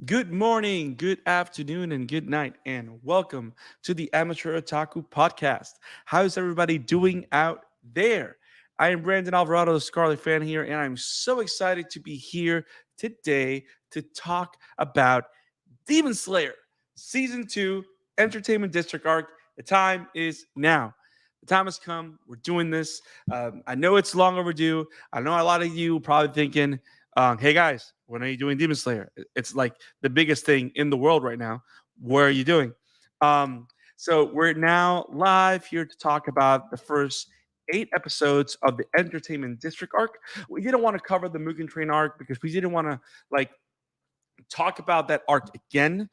Good morning, good afternoon, and good night, and welcome to the Amateur Otaku podcast. How's everybody doing out there? I am Brandon Alvarado, the Scarlet fan here, and I'm so excited to be here today to talk about Demon Slayer Season 2 Entertainment District Arc. The time is now. The time has come. We're doing this. I know it's long overdue. I know a lot of you probably thinking, hey guys, when are you doing Demon Slayer? It's like the biggest thing in the world right now. What are you doing? So we're now live here to talk about the first 8 episodes of the Entertainment District arc. We didn't want to cover the Mugen Train arc because we didn't want to like talk about that arc again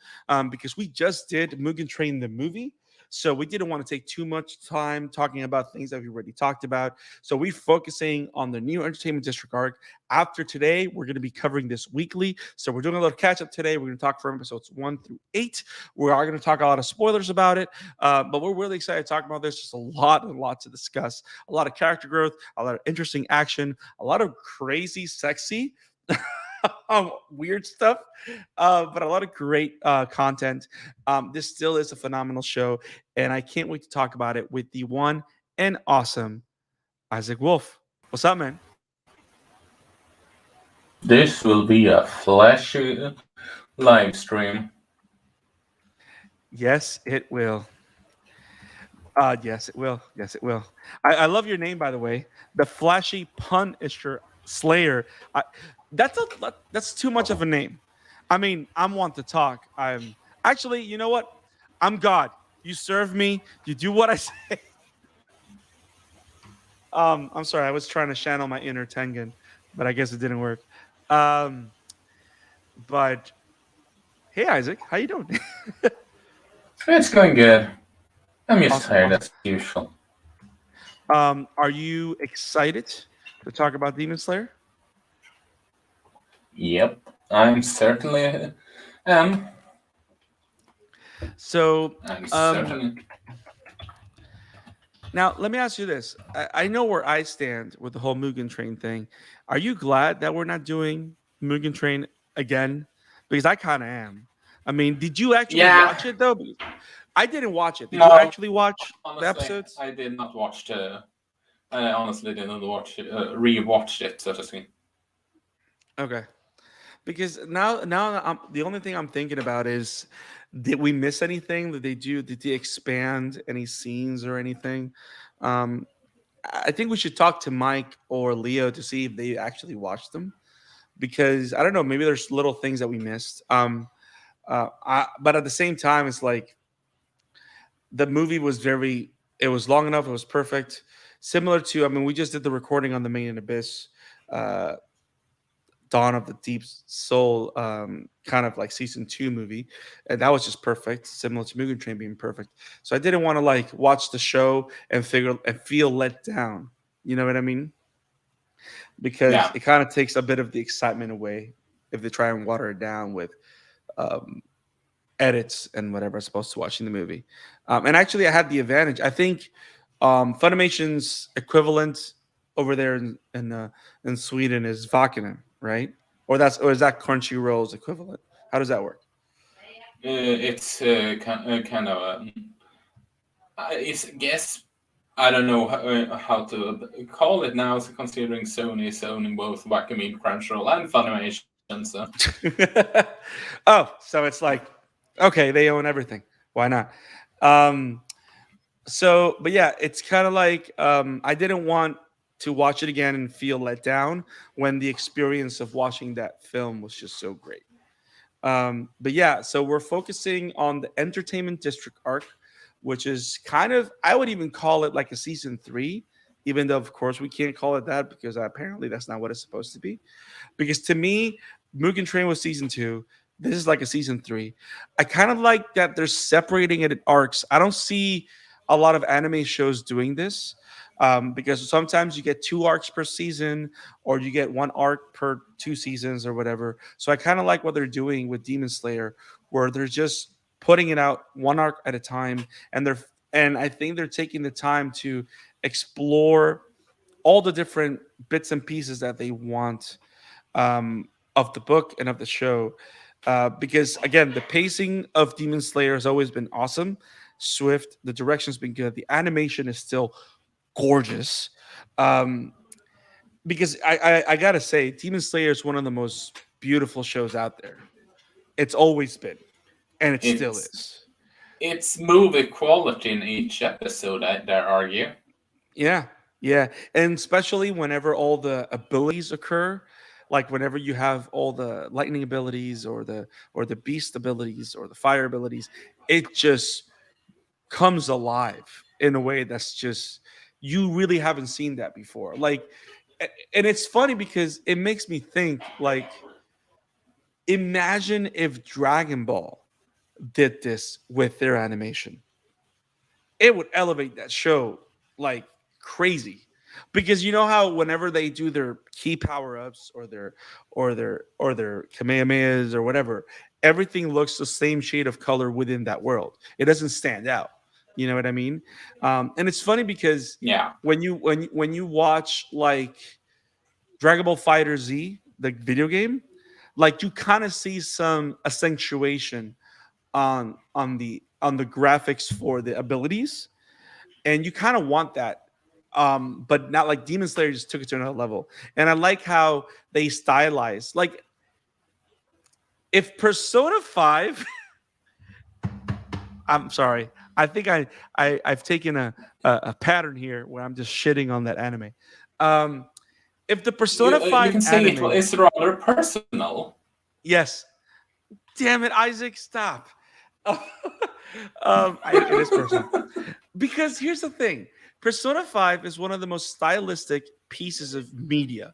because we just did Mugen Train the movie. So we didn't want to take too much time talking about things that we already talked about. So we're focusing on the new Entertainment District arc. After today, we're going to be covering this weekly. So we're doing a little catch up today. We're going to talk from episodes 1 through 8. We are going to talk a lot of spoilers about it, but we're really excited to talk about this. Just a lot to discuss. A lot of character growth, a lot of interesting action, a lot of crazy, sexy weird stuff, but a lot of great content. This still is a phenomenal show, and I can't wait to talk about it with the one and awesome Isaac Wolff. What's up, man? This will be a flashy live stream. Yes, it will. Yes, it will. Yes, it will. I love your name, by the way. The Flashy Punisher Slayer. I, that's too much of a name. I mean, I'm one to talk. I'm actually, you know what? I'm God. You serve me. You do what I say. I'm sorry. I was trying to channel my inner Tengen, but I guess it didn't work. Um, but hey, Isaac, how you doing? It's going good. I'm just Awesome, tired awesome. as usual. Are you excited to talk about Demon Slayer? Yep, I'm certainly am. So, I'm um, certainly. now let me ask you this: I know where I stand with the whole Mugen Train thing. Are you glad that we're not doing Mugen Train again? Because I kind of am. I mean, did you actually Yeah, watch it though? Because I didn't watch it. Did you no, actually watch the honestly, episodes? I did not watch the. I honestly did not watch it, rewatch it, so to speak. Okay. Because now the only thing I'm thinking about is, did we miss anything that they do? Did they expand any scenes or anything? Um, I think we should talk to Mike or Leo to see if they actually watched them, because I don't know, maybe there's little things that we missed. But at the same time, it's like the movie was very, it was long enough, it was perfect. Similar to, I mean, we just did the recording on the Main Abyss. Uh, Dawn of the Deep Soul, kind of like season 2 movie, and that was just perfect, similar to Mugen Train being perfect. So I didn't want to like watch the show and feel let down. You know what I mean? Because Yeah, it kind of takes a bit of the excitement away if they try and water it down with um, edits and whatever as opposed to watching the movie. And actually, I had the advantage. I think Funimation's equivalent over there in Sweden is Vakinen, right? Or is that Crunchyroll's equivalent? How does that work? it's kind of. It's guess I don't know how to call it now, so considering Sony is owning both Wacom, Crunchyroll, and Funimation. So Oh, so it's like, okay, they own everything. Why not? Um, but yeah, it's kind of like I didn't want to watch it again and feel let down when the experience of watching that film was just so great. But yeah, so we're focusing on the Entertainment District arc, which is kind of, I would even call it like a season 3, even though of course we can't call it that because apparently that's not what it's supposed to be. Because to me, Mugen Train was season 2. This is like a season 3. I kind of like that they're separating it in arcs. I don't see a lot of anime shows doing this, because sometimes you get 2 arcs per season, or you get 1 arc per 2 seasons or whatever. So I kind of like what they're doing with Demon Slayer, where they're just putting it out 1 arc at a time, and I think they're taking the time to explore all the different bits and pieces that they want, of the book and of the show. Because again, the pacing of Demon Slayer has always been awesome, swift. The direction's been good. The animation is still gorgeous. Um, because I gotta say, Demon Slayer is one of the most beautiful shows out there. It's always been, and it still It's is. it's movie quality in each episode. I dare argue. Yeah, yeah, and especially whenever all the abilities occur, like whenever you have all the lightning abilities or the beast abilities or the fire abilities, it just comes alive in a way that's just you really haven't seen that before. Like, and it's funny because it makes me think like, imagine if Dragon Ball did this with their animation, it would elevate that show like crazy. Because you know how whenever they do their key power ups or their kamehamehas or whatever, everything looks the same shade of color within that world. It doesn't stand out. You know what I mean? And it's funny because Yeah. when you watch like Dragon Ball Fighter Z, the video game, like you kind of see some accentuation on the graphics for the abilities, and you kind of want that, but not like Demon Slayer just took it to another level. And I like how they stylize, like if Persona 5 I'm sorry, I think I've taken a pattern here where I'm just shitting on that anime. um if the Persona You 5 can say anime, it's rather personal. yes, damn it, Isaac, stop. It is personal. Because here's the thing, Persona 5 is one of the most stylistic pieces of media.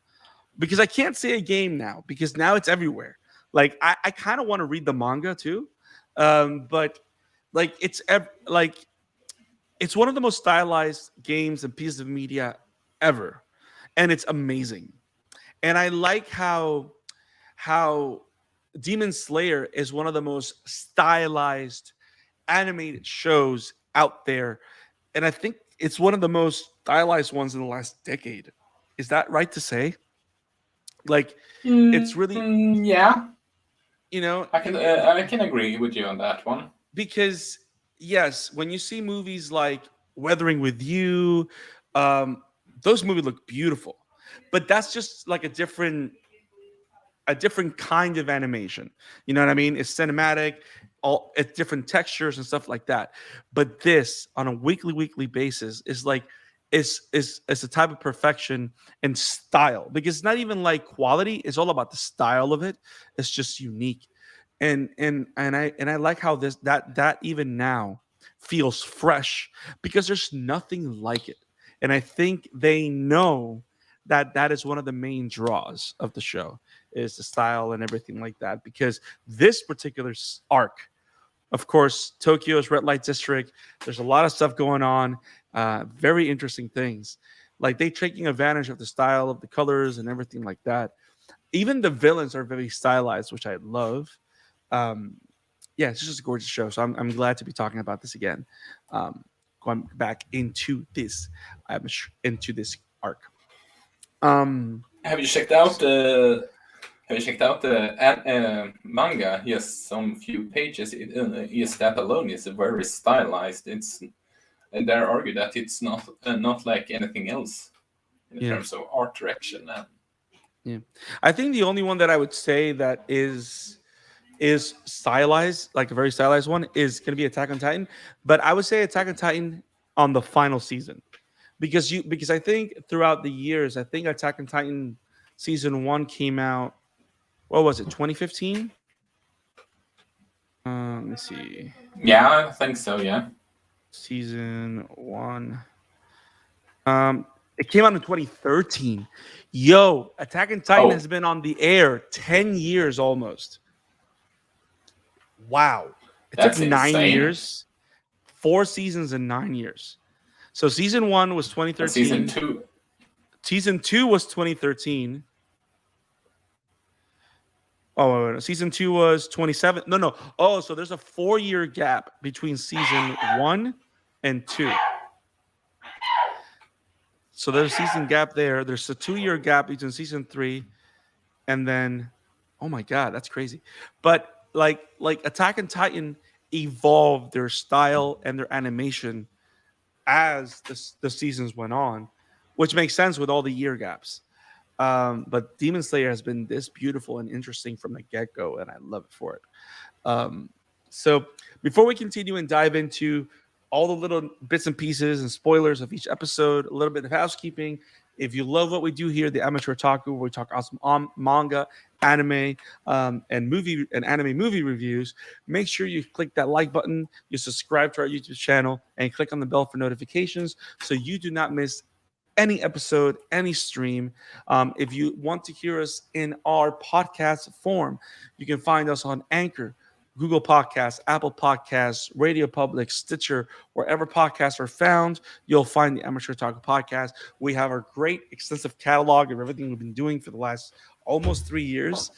Because I can't say a game now because now it's everywhere. Like I kind of want to read the manga too. But like like it's one of the most stylized games and pieces of media ever. And it's amazing. And I like how Demon Slayer is one of the most stylized animated shows out there, and I think it's one of the most stylized ones in the last decade. Is that right to say? Like, it's really, Yeah, you know, I can agree with you on that one. because yes, when you see movies like Weathering with You, um, those movies look beautiful, but that's just like a different kind of animation. You know what I mean? It's cinematic, all it's different textures and stuff like that. But this on a weekly basis is like is a type of perfection and style, because it's not even like quality, it's all about the style of it. It's just unique. And I like how that even now feels fresh, because there's nothing like it. And I think they know that that is one of the main draws of the show, is the style and everything like that. Because this particular arc, of course, Tokyo's red light district, there's a lot of stuff going on, very interesting things. Like they taking advantage of the style of the colors and everything like that. Even the villains are very stylized, which I love. Um, yeah, it's just a gorgeous show. So I'm glad to be talking about this again. Going back into this arc. Um, Have you checked out the manga? Yes, some few pages. Is that alone is very stylized. It's and they argue that it's not like anything else in yeah, terms of art direction. And yeah. I think the only one that I would say that is stylized, like a very stylized one, is going to be Attack on Titan. But I would say Attack on Titan on the final season, because I think throughout the years, I think Attack on Titan season one came out. What was it? 2015. Let me see. yeah, I think so. Yeah. Season one. It came out in 2013. Yo, Attack on Titan Oh, has been on the air 10 years almost. Wow. It took that's 9 years, insane. 4 seasons in 9 years. So season one was And season 2013. two. Season two was 2013. Oh, wait, season two was 27. No, no. Oh, so there's a 4 year gap between season one and two. So there's a season gap there. There's a 2 year gap between season three and then, oh my God, that's crazy. But like Attack on Titan evolved their style and their animation as the seasons went on, which makes sense with all the year gaps. But Demon Slayer has been this beautiful and interesting from the get go, and I love it for it. Um, so before we continue and dive into all the little bits and pieces and spoilers of each episode, a little bit of housekeeping. If you love what we do here, the Amateur Otaku, where we talk awesome manga, anime, and anime movie reviews, make sure you click that like button, you subscribe to our YouTube channel, and click on the bell for notifications so you do not miss any episode, any stream. If you want to hear us in our podcast form, you can find us on Anchor, Google Podcasts, Apple Podcasts, Radio Public, Stitcher, wherever podcasts are found, you'll find the Amateur Talk podcast. We have a great extensive catalog of everything we've been doing for the last almost 3 years.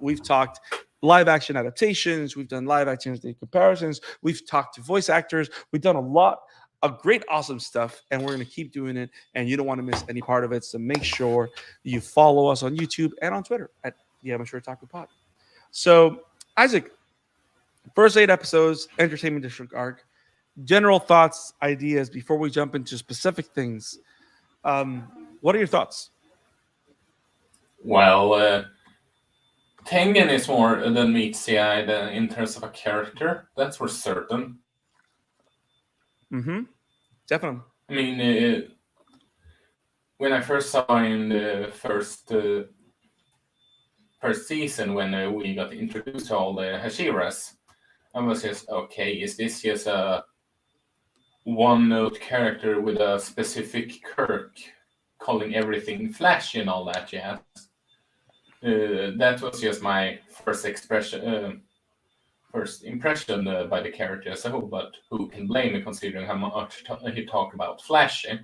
We've talked live action adaptations, we've done live action comparisons, we've talked to voice actors, we've done a lot of great, awesome stuff, and we're going to keep doing it, and you don't want to miss any part of it, so make sure you follow us on YouTube and on Twitter at the Amateur Otaku Pod. So, Isaac, first 8 episodes, Entertainment District arc. General thoughts, ideas before we jump into specific things. What are your thoughts? Well, Tengen is more than meets the eye in terms of a character. That's for certain. Mm-hmm. Definitely. I mean, when I first saw in the first season, when we got introduced to all the Hashiras, I was just, okay, is this just a one-note character with a specific quirk calling everything flashy and all that jazz? That was just my first impression by the character as a whole, but who can blame me considering how much he talked about flashing?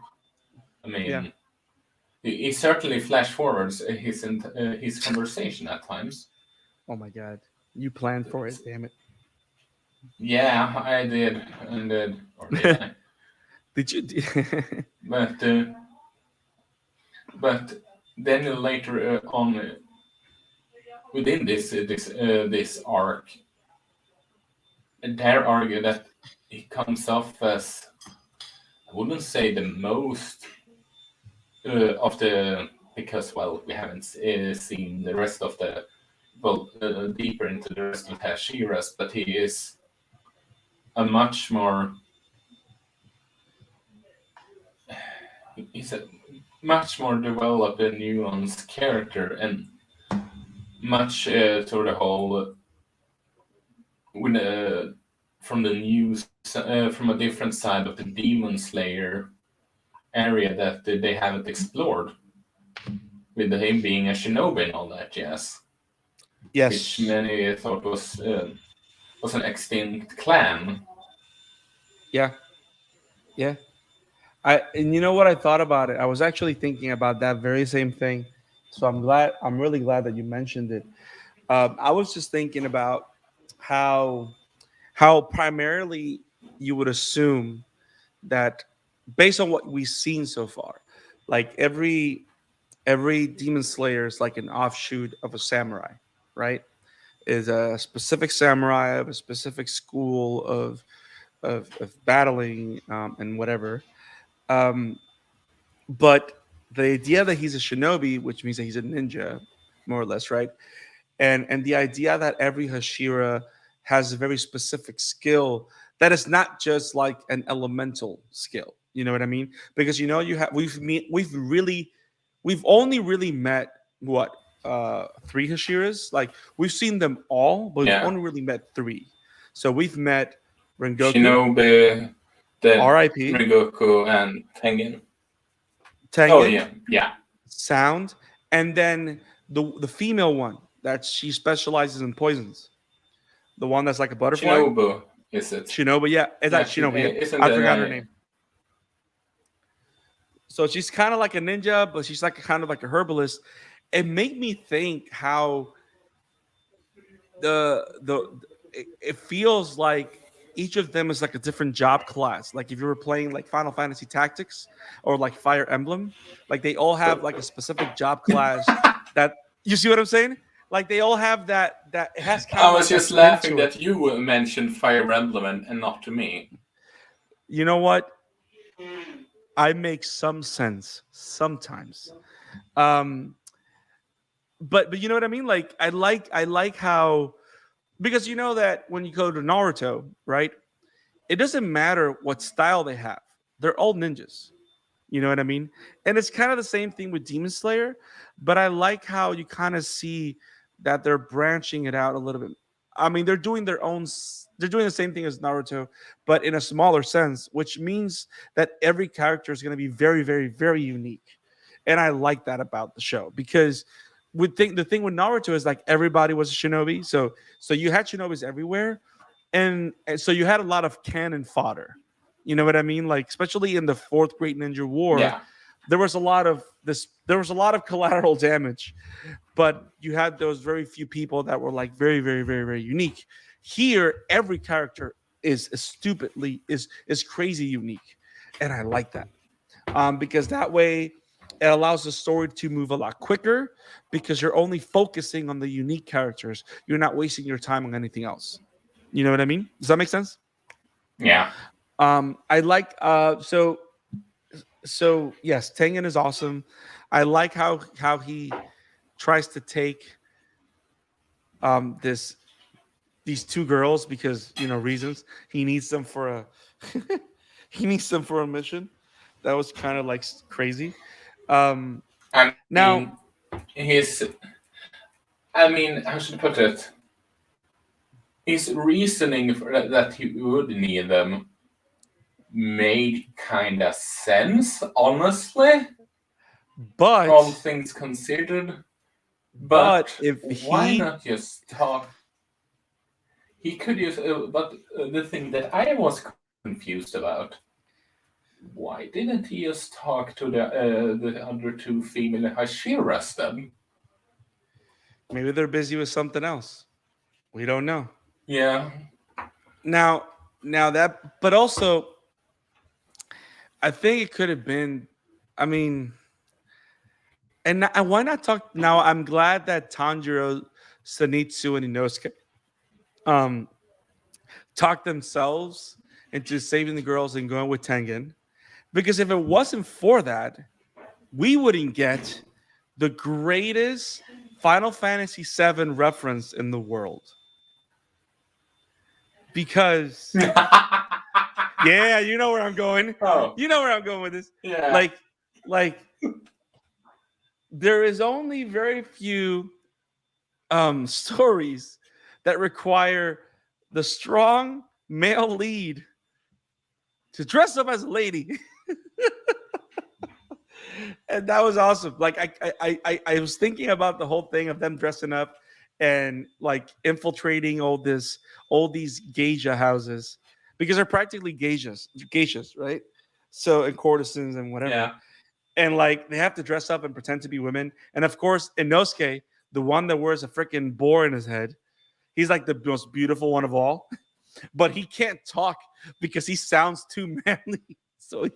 I mean, he certainly flash forwards his conversation at times. Oh my god, you planned for it, damn it! Yeah, I did, or did I? Did you? But then later on, within this arc, dare argue that he comes off as, I wouldn't say the most of the, because, well, we haven't seen the rest of the, deeper into the rest of Hashiras, but he is a much more, he's a much more developed and nuanced character, and much to the whole, with from the news, from a different side of the Demon Slayer area that they haven't explored, with him being a shinobi and all that jazz. Yes. Which many thought was an extinct clan. Yeah. And you know what I thought about it? I was actually thinking about that very same thing. So I'm really glad that you mentioned it. I was just thinking about how primarily you would assume that, based on what we've seen so far, like every demon slayer is like an offshoot of a samurai, right? Is a specific samurai of a specific school of battling and whatever. But the idea that he's a shinobi, which means that he's a ninja, more or less, right? And the idea that every Hashira has a very specific skill that is not just like an elemental skill. You know what I mean? Because we've only really met what 3 Hashiras. Like we've seen them all, but we've only really met 3. So we've met Rengoku, Shinobi, the R.I.P. Rengoku, and Tengen. Oh yeah. Sound, and then the female one that she specializes in poisons. The one that's like a butterfly. Shinobu, is it? Shinobu, yeah. It's like Shinobu. I forgot her name. So she's kind of like a ninja, but she's like kind of like a herbalist. It made me think how it feels like each of them is like a different job class. Like if you were playing like Final Fantasy Tactics or like Fire Emblem, like they all have like a specific job class that, you see what I'm saying? like they all have that it has kind I of was like a just spin laughing to it. that you mentioned Fire Emblem and not to me. You know what? I make some sense sometimes. Um, but you know what I mean? Like I like how, because you know that when you go to Naruto, right? It doesn't matter what style they have. They're all ninjas. You know what I mean? And it's kind of the same thing with Demon Slayer, but I like how you kind of see that they're branching it out a little bit. I mean, they're doing their own they're doing the same thing as Naruto, but in a smaller sense, which means that every character is going to be very, very, very unique. And I like that about the show because the thing with Naruto is like everybody was a shinobi, so you had shinobis everywhere, and so you had a lot of cannon fodder. You know what I mean? Like especially in the Fourth Great Ninja War, Yeah. there was a lot of this. There was a lot of collateral damage, but you had those very few people that were like very, very, very, very unique. Here, every character is stupidly is crazy unique, and I like that because that way it allows the story to move a lot quicker because you're only focusing on the unique characters. You're not wasting your time on anything else. You know what I mean? Does that make sense? Yeah. I like so yes, Tengen is awesome. I like how he tries to take this these two girls because reasons he needs them for a he needs them for a mission. That was kind of like crazy. Um, I now, mean, his. I mean, how should I put it? His reasoning for that he would need them made kind of sense, honestly, all but things considered. But but if why he not just talk? He could use. But the thing that I was confused about, why didn't he just talk to the other two female Hashiras then? maybe they're busy with something else, we don't know. Yeah. Now, that, but also I think it could have been. I mean, and why not talk now? I'm glad that Tanjiro, Sanitsu, and Inosuke um talked themselves into saving the girls and going with Tengen. Because if it wasn't for that, we wouldn't get the greatest Final Fantasy VII reference in the world. Because yeah, you know where I'm going. Oh, You know where I'm going with this. yeah. Like, like there is only very few stories that require the strong male lead to dress up as a lady. And that was awesome. Like I was thinking about the whole thing of them dressing up and like infiltrating all these geisha houses because they're practically geishas, right? So and courtesans and whatever. Yeah. And like they have to dress up and pretend to be women. And of course, Inosuke, the one that wears a freaking boar in his head, he's like the most beautiful one of all, but he can't talk because he sounds too manly. So,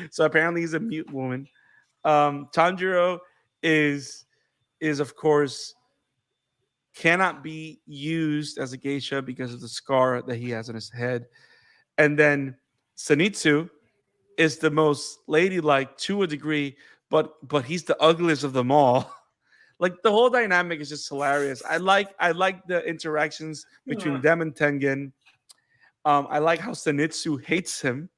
so apparently he's a mute woman. Tanjiro is of course cannot be used as a geisha because of the scar that he has on his head. And then Sanitsu is the most ladylike to a degree, but he's the ugliest of them all. Like the whole dynamic is just hilarious. I like the interactions between them and Tengen. I like how Sanitsu hates him.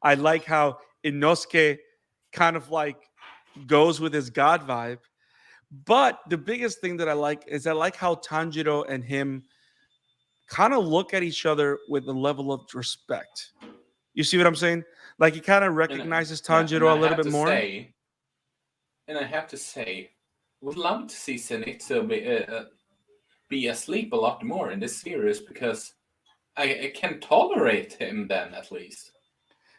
I like how Inosuke kind of like goes with his god vibe. But the biggest thing that I like is I like how Tanjiro and him kind of look at each other with a level of respect. You see what I'm saying? Like he kind of And recognizes yeah, and Tanjiro a little bit more. I have to say, would love to see Zenitsu be asleep a lot more in this series because I can tolerate him then at least.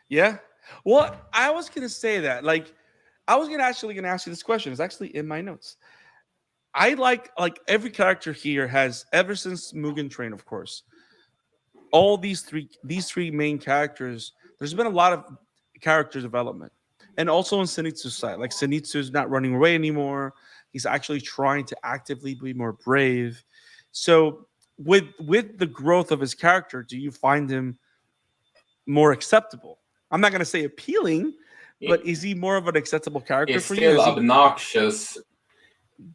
Yeah. Well, I was gonna say that. Like, I was gonna ask you this question. It's actually in my notes. I like every character here has ever since Mugen Train, of course. All these three main characters. There's been a lot of character development, and also on Zenitsu's side. Like Zenitsu's not running away anymore. He's actually trying to actively be more brave. So with the growth of his character, do you find him more acceptable? I'm not going to say appealing, but is he more of an acceptable character He's for you? still Is he? obnoxious.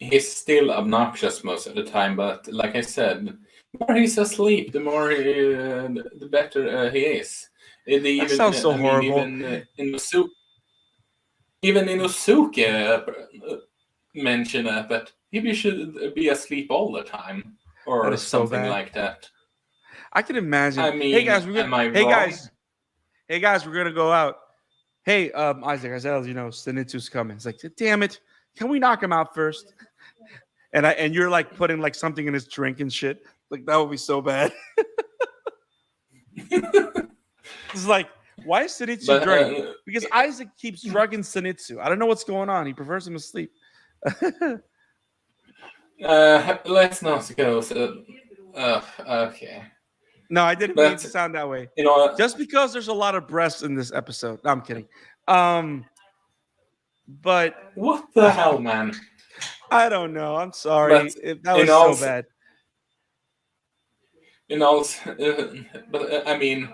He's still obnoxious most of the time, but like I said, the more he's asleep, the more the better he is. And That even sounds so I mean, horrible. even Inosuke mentioned that maybe you should be asleep all the time That or is so something bad. like that. I can imagine. I mean, am I Hey wrong? guys, hey guys, we're gonna go out. Hey, Isaac, I said, Zenitsu's coming. It's like, damn it, can we knock him out first? And you're like putting like something in his drink and shit. Like that would be so bad. It's like, why is Zenitsu But drugging? Because Isaac keeps drugging Zenitsu. I don't know what's going on. He prefers him asleep. let's not go. Okay. No, I didn't mean to sound that way. You know, Just because there's a lot of breasts in this episode. No, I'm kidding. But what the hell, man? I don't know. I'm sorry. That was so bad. You know, but I mean,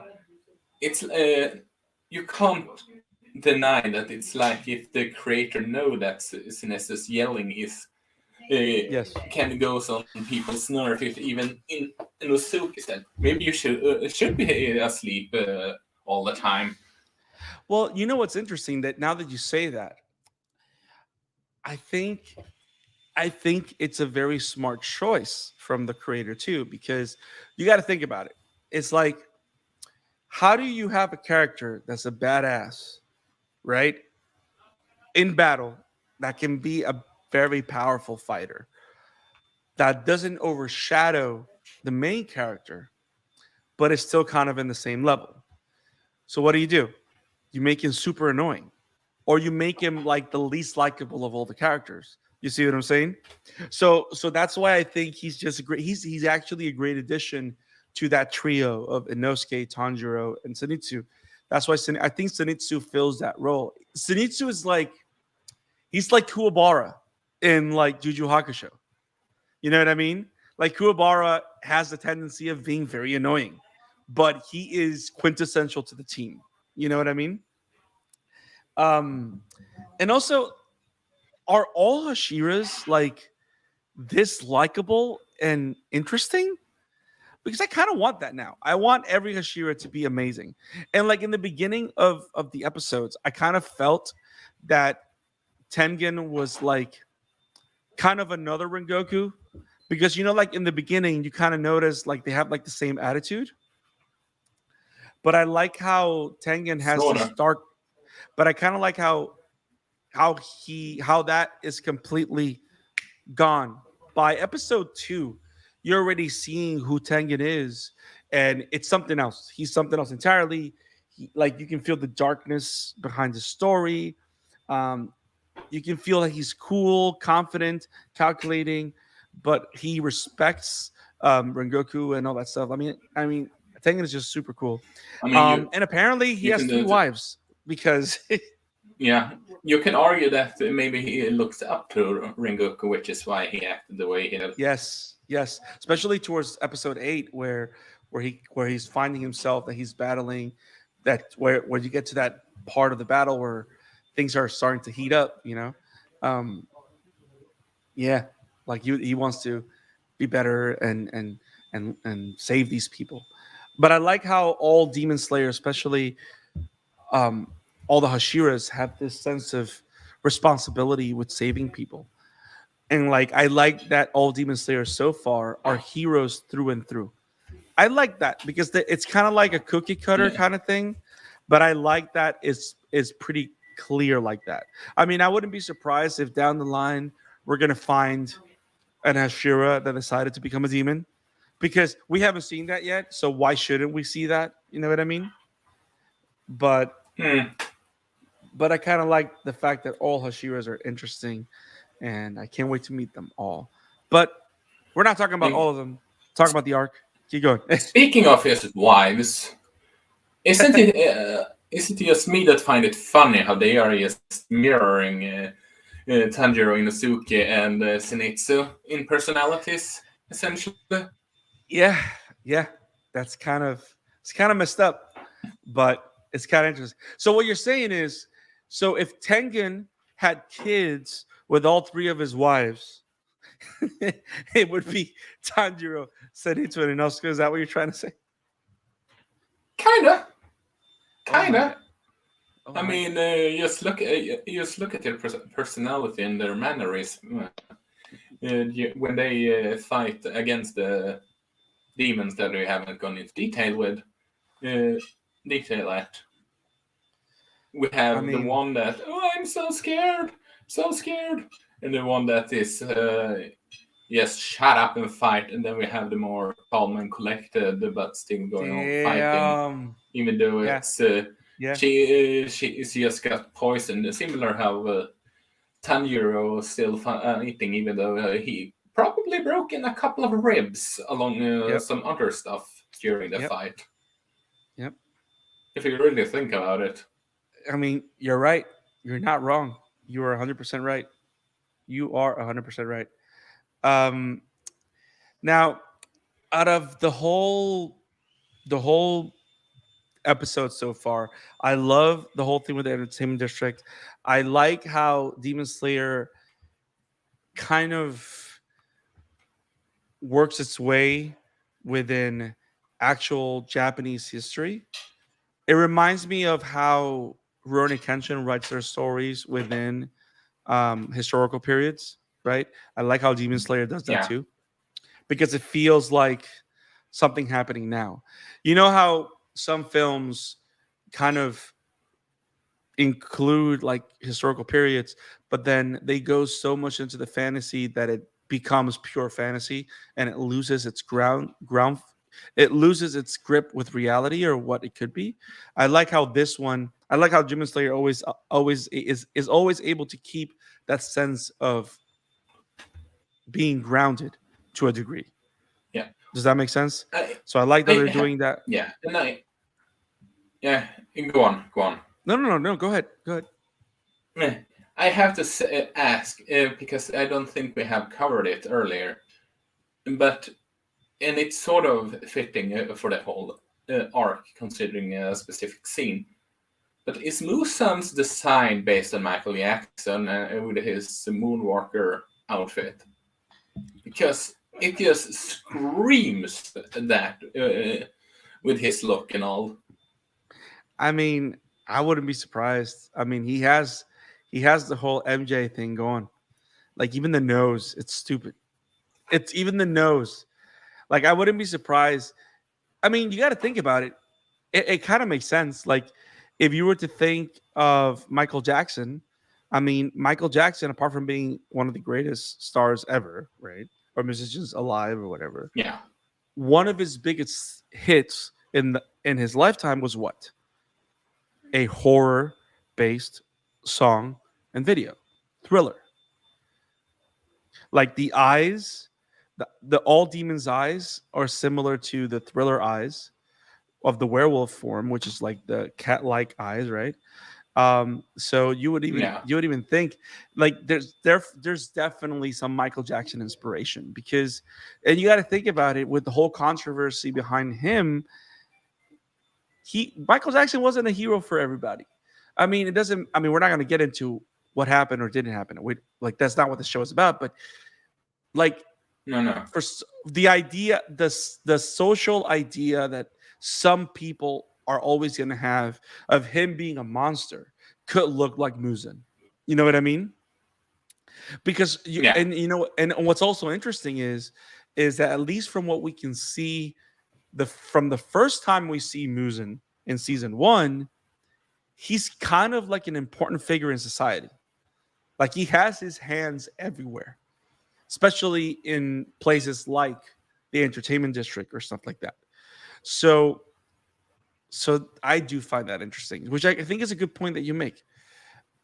it's you can't deny that it's like if the creator know that Sinestros yelling is Yes. can goes on people's nerve. If even in Inosuke said, maybe you should be asleep all the time. Well, you know what's interesting that now that you say that, I think it's a very smart choice from the creator too, because you got to think about it. It's like, how do you have a character that's a badass, right, in battle that can be a very powerful fighter that doesn't overshadow the main character, but is still kind of in the same level? So what do? You make him super annoying, or you make him like the least likable of all the characters. You see what I'm saying? So that's why I think he's just a great. He's actually a great addition to that trio of Inosuke, Tanjiro, and Zenitsu. That's why I think Zenitsu fills that role. Zenitsu is like, he's like Kuwabara in like Juju Hakusho. You know what I mean? Like Kuwabara has the tendency of being very annoying, but he is quintessential to the team. You know what I mean? And also, are all Hashiras like this likable and interesting? Because I kind of want that now. I want every Hashira to be amazing. And like in the beginning of the episodes, I kind of felt that Tengen was like kind of another Rengoku. Because like in the beginning, you kind of notice like they have like the same attitude. But I like how Tengen has this dark, but I kind of like how that is completely gone. By episode 2, you're already seeing who Tengen is, and it's something else. He's something else entirely. Like you can feel the darkness behind the story. You can feel that he's cool, confident, calculating, but he respects Rengoku and all that stuff. I mean, Tengen is just super cool. I mean, and apparently he has 3 wives because. Yeah, you can argue that maybe he looks up to Rengoku, which is why he acted the way he did. Yes, especially towards episode 8, where he's finding himself that he's battling, that where you get to that part of the battle where things are starting to heat up. Yeah, like he wants to be better and save these people. But I like how all Demon Slayer, especially all the Hashiras, have this sense of responsibility with saving people. And like I like that all Demon Slayers so far are heroes through and through. I like that because it's kind of like a cookie cutter kind of thing, but I like that it's pretty clear like that. I mean, I wouldn't be surprised if down the line we're gonna find an Hashira that decided to become a demon, because we haven't seen that yet. So why shouldn't we see that? You know what I mean? But I kind of like the fact that all Hashiras are interesting, and I can't wait to meet them all. But we're not talking about all of them. Talking about the arc. Keep going. Speaking of his wives, isn't it just me that find it funny how they are just mirroring Tanjiro Inosuke and Zenitsu in personalities, essentially. Yeah, yeah, it's kind of messed up, but it's kind of interesting. So what you're saying is, so if Tengen had kids with all three of his wives, it would be Tanjiro, Zenitsu, and Inosuke. Is that what you're trying to say? Kinda, Oh my kinda. god. Oh I my mean, god. just look at their personality and their mannerism. When they fight against the demons that we haven't gone into uh, detail at. We I have the mean, one that, oh, I'm so scared, and the one that is, yes, shut up and fight, and then we have the more calm and collected, but still going on fighting, damn. even though Yeah, it's yeah, she just got poisoned. Similar how Tanjiro still fighting, even though he probably broke in a couple of ribs along yep, some other stuff during the yep, fight. yep. If you really think about it. I mean, you're right. You're not wrong. You are 100% right. You are 100% right. Um, now, out of the whole episode so far, I love the whole thing with the entertainment district. I like how Demon Slayer kind of works its way within actual Japanese history. It reminds me of how Rurouni Kenshin writes their stories within historical periods, right? I like how Demon Slayer does that Yeah, too, because it feels like something happening now. You know how some films kind of include like historical periods, but then they go so much into the fantasy that it becomes pure fantasy and it loses its ground it loses its grip with reality or what it could be. I like how this one I like how Demon Slayer always is always able to keep that sense of being grounded to a degree. yeah. Does that make sense? I, So I like that they're I, doing that. yeah, and yeah. Go on, go on. No. Go ahead. Go ahead. Eh, I have to ask because I don't think we have covered it earlier, but and it's sort of fitting for the whole arc, considering a specific scene. But is Musam's design based on Michael Jackson with his Moonwalker outfit? Because it just screams that with his look and all. I mean, I wouldn't be surprised. I mean, he has the whole MJ thing going. Like even the nose, it's stupid. It's even the nose. Like I wouldn't be surprised. I mean, you got to think about it. It kind of makes sense. Like if you were to think of Michael Jackson, I mean, Michael Jackson, apart from being one of the greatest stars ever, right, or musicians alive or whatever, Yeah, one of his biggest hits in his lifetime was what? A horror based song and video, Thriller. Like the eyes, the all demons eyes are similar to the Thriller eyes of the werewolf form, which is like the cat like eyes, right? So yeah, you would even think like there's definitely some Michael Jackson inspiration because, and you got to think about it with the whole controversy behind him. Michael Jackson wasn't a hero for everybody. I mean, it doesn't. I mean, we're not going to get into what happened or didn't happen. Like that's not what the show is about. But like no, no, the idea, the social idea that some people are always going to have of him being a monster could look like Muzan. You know what I mean? Because yeah, and what's also interesting is that at least from what we can see from the first time we see Muzan in season 1, he's kind of like an important figure in society. Like he has his hands everywhere, especially in places like the entertainment district or stuff like that. So, so I do find that interesting, which I think is a good point that you make.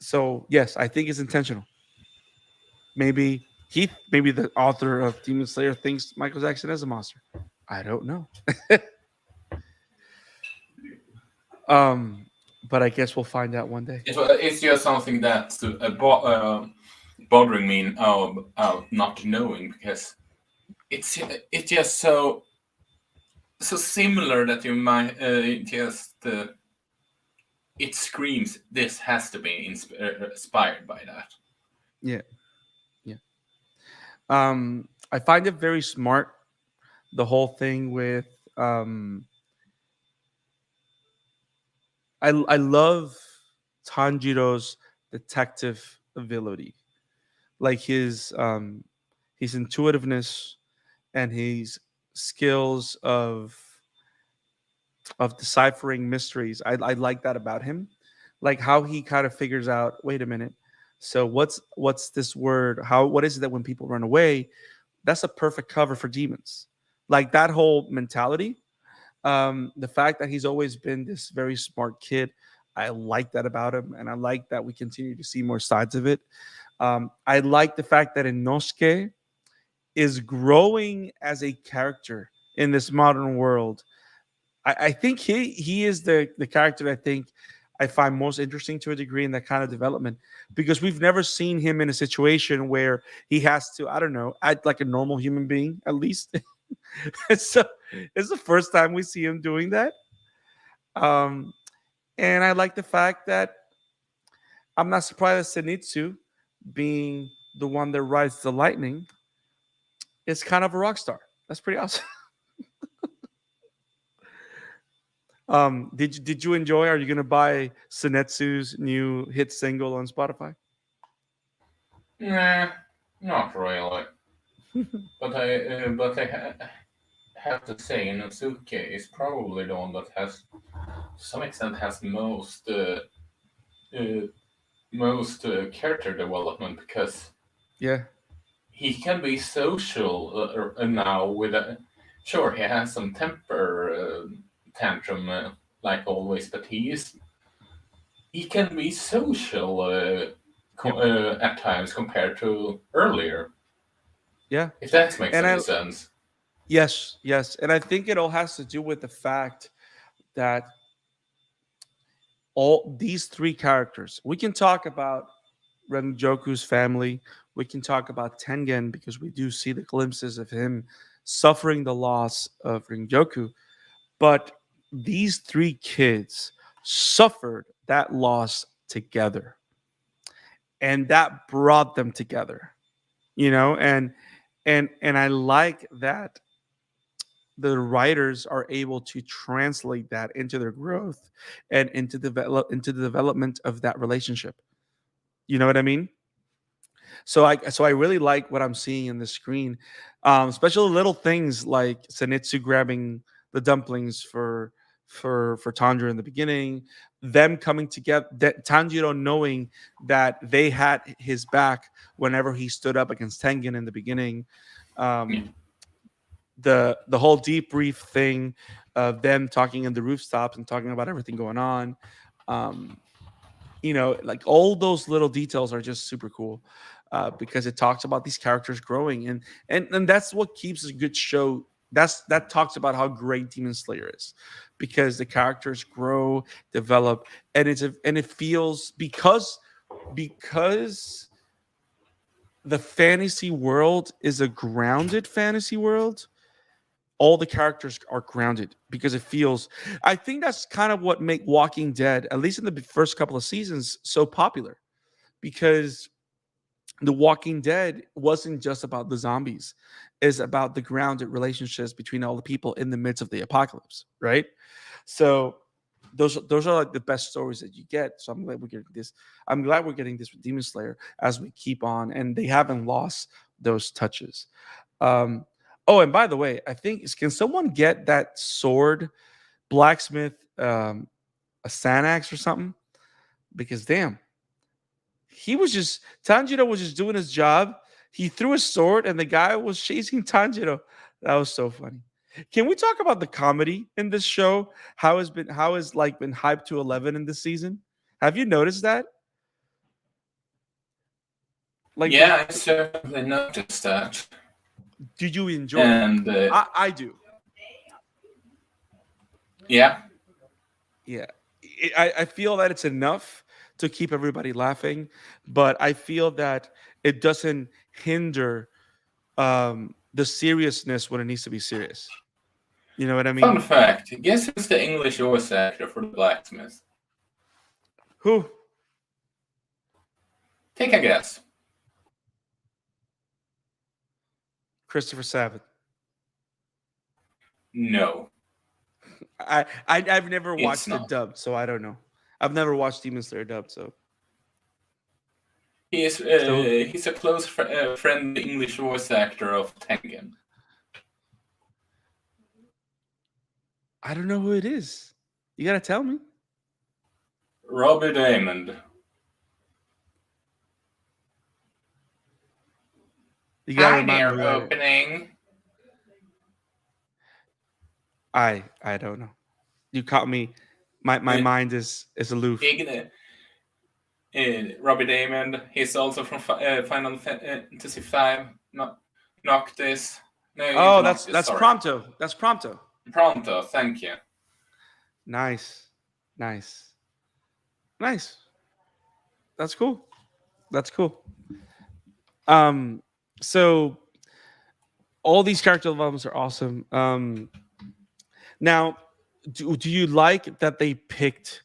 So yes, I think it's intentional. Maybe the author of Demon Slayer thinks Michael Jackson is a monster. I don't know. um, but I guess we'll find out one day. it's just something that bothering me out not knowing, because it's just so similar that you might just it screams this has to be inspired by that. Yeah, yeah. I find it very smart, the whole thing with um I love Tanjiro's detective ability, like his intuitiveness and his skills of deciphering mysteries. I like that about him, like how he kind of figures out. Wait a minute. So what's this word? How what is it that when people run away, that's a perfect cover for demons. Like that whole mentality. The fact that he's always been this very smart kid, I like that about him, and I like that we continue to see more sides of it. I like the fact that Inosuke is growing as a character in this modern world. I think he is the character that I think I find most interesting to a degree in that kind of development, because we've never seen him in a situation where he has to, I don't know, act like a normal human being at least. So it's the first time we see him doing that. Um, and I like the fact that I'm not surprised that Zenitsu, being the one that rides the lightning, is kind of a rock star. That's pretty awesome. Did you enjoy? Are you gonna buy Senetsu's new hit single on Spotify? Nah, not really. But I have to say, Inosuke is probably the one that has, to some extent, has uh, most character development, because Yeah, he can be social now with a. Sure, he has some temper tantrum like always, but he can be social yep, at times compared to earlier. yeah. If that makes And any I sense. yes, yes, and I think it all has to do with the fact that all these three characters. We can talk about Renjoku's family. We can talk about Tengen because we do see the glimpses of him suffering the loss of Renjoku. But these three kids suffered that loss together, and that brought them together. You know, and I like that the writers are able to translate that into their growth and into the development of that relationship. You know what I mean? So I really like what I'm seeing in the screen, especially little things like Zenitsu grabbing the dumplings for Tanjiro in the beginning, them coming together, that Tanjiro knowing that they had his back whenever he stood up against Tengen in the beginning. Yeah. Um, the whole debrief thing of them talking in the rooftops and talking about everything going on. Um, like all those little details are just super cool, because it talks about these characters growing, and that's what keeps a good show. That talks about how great Demon Slayer is, because the characters grow, develop, and it feels, because the fantasy world is a grounded fantasy world. All the characters are grounded because it feels, I think that's kind of what make Walking Dead, at least in the first couple of seasons, so popular, because the Walking Dead wasn't just about the zombies, it's about the grounded relationships between all the people in the midst of the apocalypse, right? So those are like the best stories that you get. So I'm glad we're getting this with Demon Slayer as we keep on, and they haven't lost those touches. um oh, and by the way, I think, can someone get that sword blacksmith, a Sanax or something? Because damn, Tanjiro was just doing his job. He threw a sword and the guy was chasing Tanjiro. That was so funny. Can we talk about the comedy in this show? How is like been hyped to 11 in this season? Have you noticed that? Like Yeah, I certainly noticed that. did you enjoy it? And I do. yeah, Yeah. I feel that it's enough to keep everybody laughing, but I feel that it doesn't hinder the seriousness when it needs to be serious. You know what I Fun mean? fact: guess who's the English voice actor for the blacksmith? Who? Take a guess. Christopher Sabat. No, I've never it's watched not. it dubbed, so I don't know. I've never watched Demon Slayer dubbed, so He is so he's a close friend, the English voice actor of Tengen. I don't know who it is. You gotta tell me. Robbie Diamond. You gotta Hi remind me there, who that is. opening. I don't know. You caught me. My Uh, mind is aloof. Robbie Diamond. He's also from Final Fantasy V. Noctis. No, Oh, into Noctis. that's Sorry. Prompto. That's Prompto. Pronto. Thank you. Nice, nice, nice. That's cool. That's cool. Um, so all these character developments are awesome. Now, do you like that they picked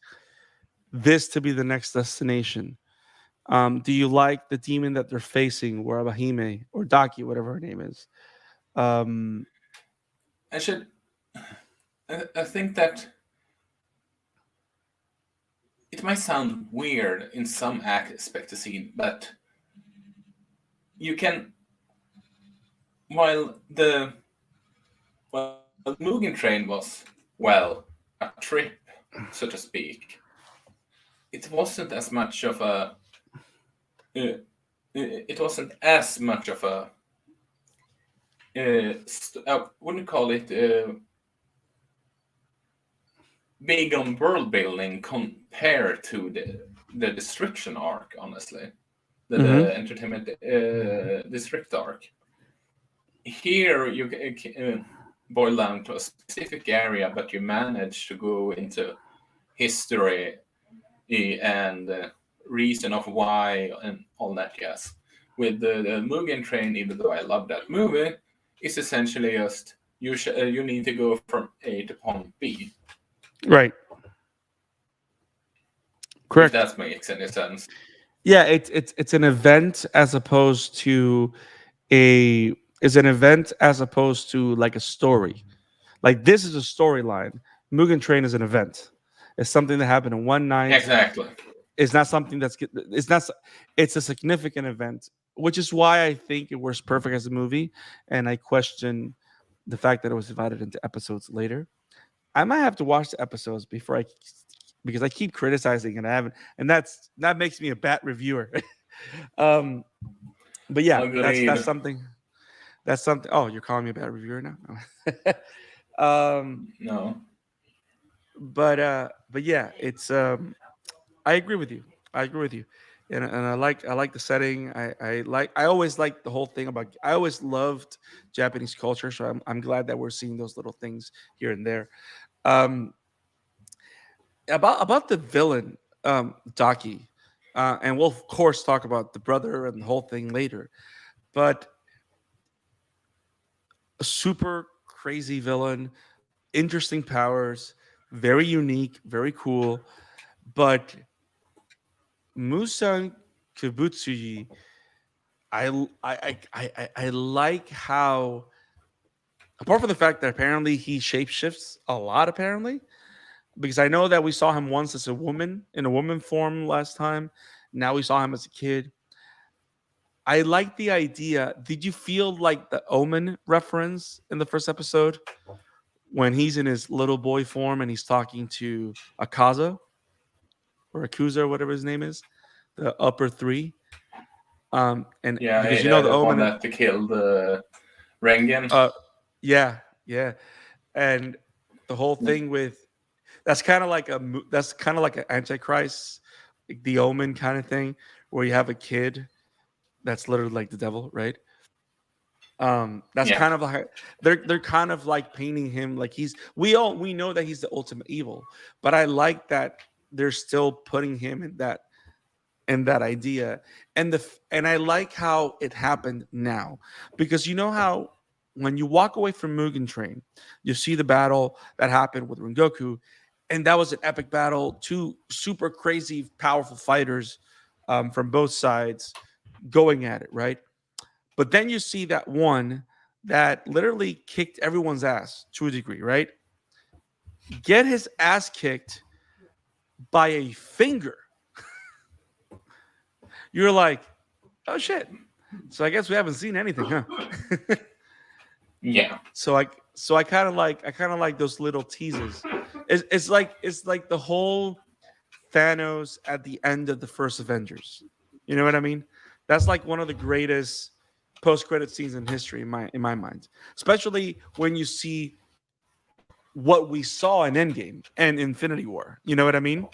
this to be the next destination? Do you like the demon that they're facing, or Abahime or Daki, whatever her name is? Um, I should. I think that it might sound weird in some aspect to see, but you can. While the Mugen Train was a trip, so to speak, it wasn't as much of a. It wasn't as much of a. I wouldn't call it big on world building compared to the Destruction arc, honestly. mhm. The Entertainment District arc. Here you boil down to a specific area, but you manage to go into history and reason of why and all that jazz. With the Mugen Train, even though I love that movie, it's essentially just you need to go from A to point B. Right. If Correct. that makes any sense. Yeah, it's an event as opposed to a is an event as opposed to like a story. Like this is a storyline. Mugen Train is an event. It's something that happened in one night. Exactly. It's not something it's not it's a significant event, which is why I think it works perfect as a movie. And I question the fact that it was divided into episodes later. I might have to watch the episodes before I because I keep criticizing and I haven't, and that makes me a bad reviewer. um, but yeah, Agreed. that's something. Oh, you're calling me a bad reviewer now. No. But yeah, it's I agree with you. I agree with you, and I like the setting. I always like the whole thing about. I always loved Japanese culture, so I'm glad that we're seeing those little things here and there. Um, about the villain, Daki, and we'll of course talk about the brother and the whole thing later. But a super crazy villain, interesting powers, very unique, very cool. But Musan Kibutsuji, I like how, apart from the fact that apparently he shapeshifts a lot, apparently, because I know that we saw him once as a woman in a woman form last time. Now we saw him as a kid. I like the idea. Did you feel like the Omen reference in the first episode when he's in his little boy form and he's talking to Akaza or Akuza or whatever his name is, the upper three? And Yeah, because you know the the one Omen, that killed Rengen. uh, yeah, yeah, and the whole thing with that's kind of like an Antichrist, like the Omen kind of thing, where you have a kid that's literally like the devil, right? That's Yeah. kind of like they're kind of like painting him like we know that he's the ultimate evil, but I like that they're still putting him in that and that idea, and I like how it happened now, because you know how when you walk away from Mugen Train, you see the battle that happened with Rengoku, and that was an epic battle, two super crazy powerful fighters from both sides going at it, right? But then you see that one that literally kicked everyone's ass to a degree, right? Get his ass kicked by a finger. You're like, oh shit. So I guess we haven't seen anything, huh? Yeah. So I kind of like those little teases. It's like the whole Thanos at the end of the first Avengers. You know what I mean? That's like one of the greatest post-credit scenes in history in my mind. Especially when you see what we saw in Endgame and Infinity War. You know what I mean?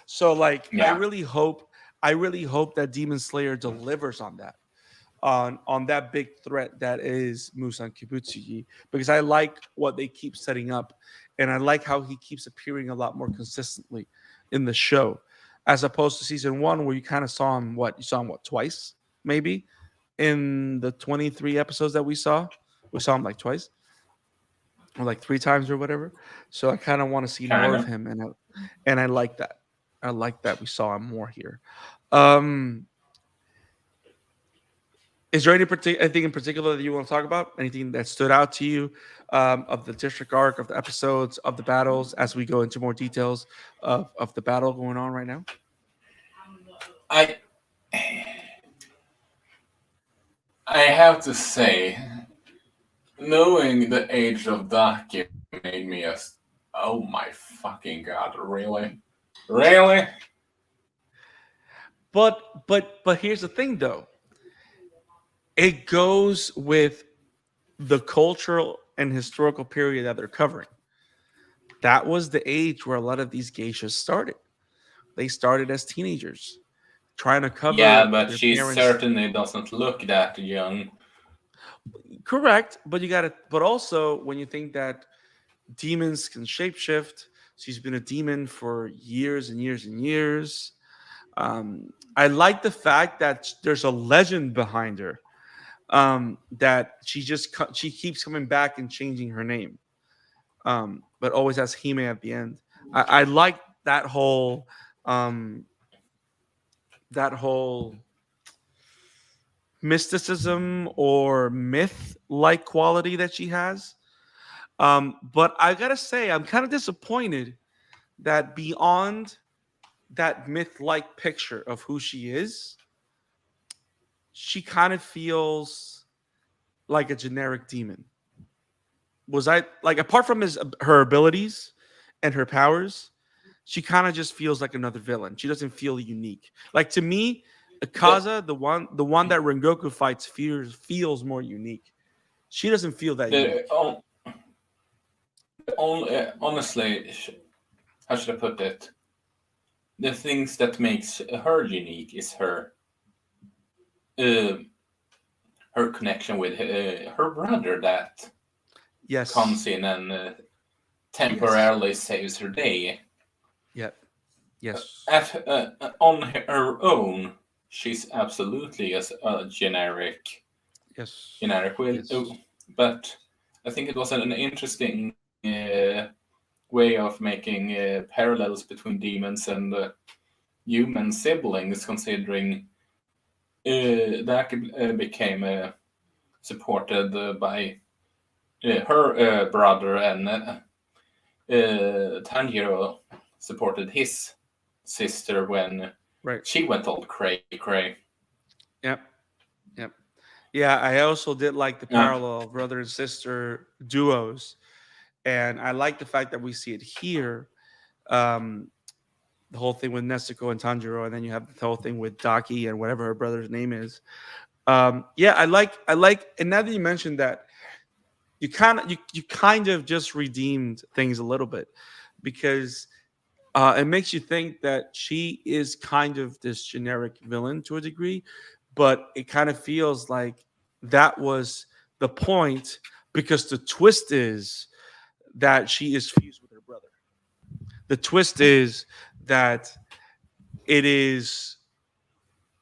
So like Yeah. I really hope that Demon Slayer delivers on that. On that big threat that is Musan Kibutsuji, because I like what they keep setting up, and I like how he keeps appearing a lot more consistently in the show, as opposed to season one where you kind of saw him twice maybe in the 23 episodes that we saw him like twice or like three times or whatever. So I kind of want to see more Kind of of. him, and I like that. I like that we saw him more here. Um, Is there anything in particular that you want to talk about? Anything that stood out to you of the district arc, of the episodes, of the battles, as we go into more details of the battle going on right now? I I have to say, knowing the age of Daki made me oh my fucking god, really? Really? But here's the thing, though. It goes with the cultural and historical period that they're covering. That was the age where a lot of these geishas started. They started as teenagers, trying to Yeah, cover but their she parents. certainly doesn't look that young. Correct, but you got to. But also, when you think that demons can shapeshift. She's been a demon for years and years and years. I like the fact that there's a legend behind her. That she keeps coming back and changing her name, but always has Hime at the end. I like um, that whole mysticism or myth like quality that she has. But I gotta say, I'm kind of disappointed that beyond that myth like picture of who she is, she kind of feels like a generic demon. Was I like, apart from her abilities and her powers, she kind of just feels like another villain. She doesn't feel unique. Like, to me, The, Akaza, the one that Rengoku fights, feels more unique. She doesn't feel that the, unique. on, honestly, how should I put it? The things that makes her unique is uh, her connection with her brother that Yes. comes in and Yes. temporarily saves her day. Yep. Yes. On her own, she's absolutely a Yes. generic will. Yes. But I think it was an interesting way of making parallels between demons and human siblings, considering that became supported by her brother, and Tanjiro supported his sister when Right. she went all cray cray. Yep. Yep. Yeah, I also did like the Yeah, parallel of brother and sister duos, and I like the fact that we see it here. Um, the whole thing with Nezuko and Tanjiro, and then you have the whole thing with Daki and whatever her brother's name is. Yeah, I like, and now that you mentioned that, you kind of just redeemed things a little bit, because it makes you think that she is kind of this generic villain to a degree, but it kind of feels like that was the point, because the twist is that she is fused with her brother. The twist is that it is.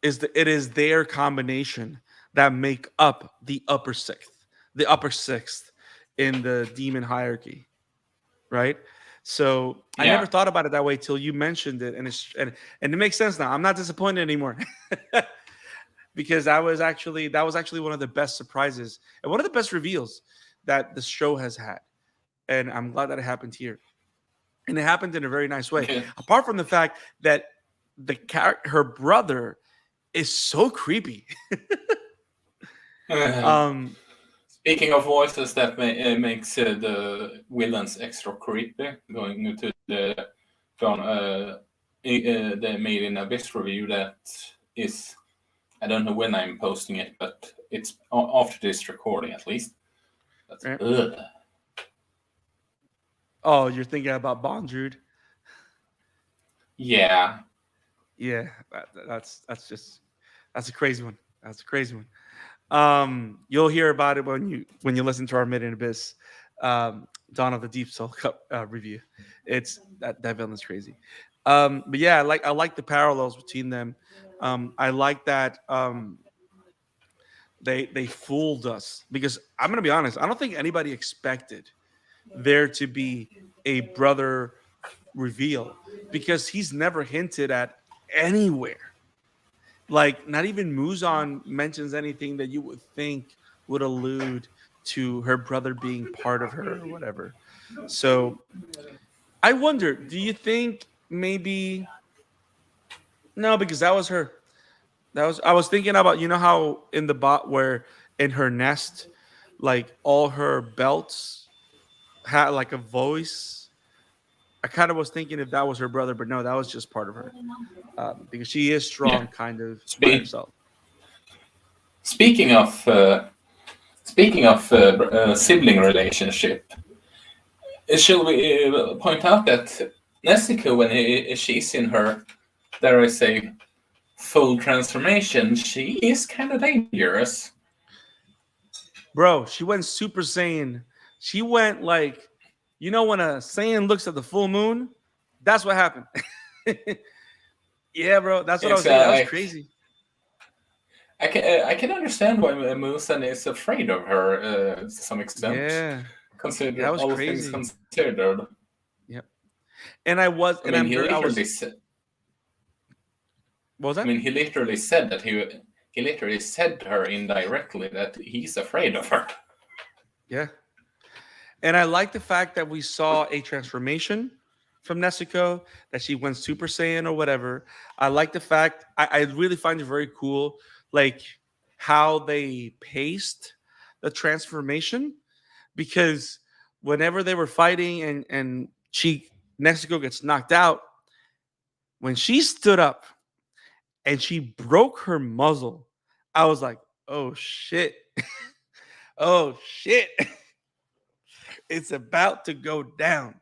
it is their combination that make up the upper sixth in the demon hierarchy, right? So I never Yeah. thought about it that way till you mentioned it, and it makes sense now. I'm not disappointed anymore because that was actually one of the best surprises and one of the best reveals that the show has had, and I'm glad that it happened here, and it happened in a very nice way. Yeah. Apart from the fact that her brother is so creepy. Uh, um, Speaking of voices, that makes the villains extra creepy. Going to the from the Made in Abyss review that is, I don't know when I'm posting it, but it's after this recording at least. That's right? ugh. Oh, you're thinking about Bondrude? Yeah. Yeah, that's just that's a crazy one. That's a crazy one. You'll hear about it when you listen to our Mid and Abyss, Dawn of the Deep Soul Cup review. It's that villain's crazy. But yeah, I like the parallels between them. I like that they fooled us because I'm gonna be honest. I don't think anybody expected there to be a brother reveal because he's never hinted at anywhere. Like not even Muzan mentions anything that you would think would allude to her brother being part of her or whatever. So I wonder, do you think maybe no, because that was her. That was I was thinking about how in the bot where in her nest, like all her belts had like a voice. I kind of was thinking if that was her brother, but no, that was just part of her because she is Yeah. strong, kind of by Spe- herself. speaking of sibling relationship, shall we point out that Nezuko, when she's in her, dare I say, full transformation, she is kind of dangerous. Bro, she went Super Saiyan. She went like, when a Saiyan looks at the full moon, that's what happened. Yeah, bro, that's what I It's was thinking. That was like crazy. I can understand why Musan is afraid of her to some extent, Yeah, consider that was all things crazy. considered. Yep. And I was, I and mean, I'm very, I was, what was that? he literally said that he literally said to her indirectly that he's afraid of her. Yeah. And I like the fact that we saw a transformation from Nezuko, that she went Super Saiyan or whatever. I like the fact, I really find it very cool, like how they paced the transformation because whenever they were fighting and Nezuko gets knocked out, when she stood up and she broke her muzzle, I was like, oh shit. Oh shit. It's about to go down.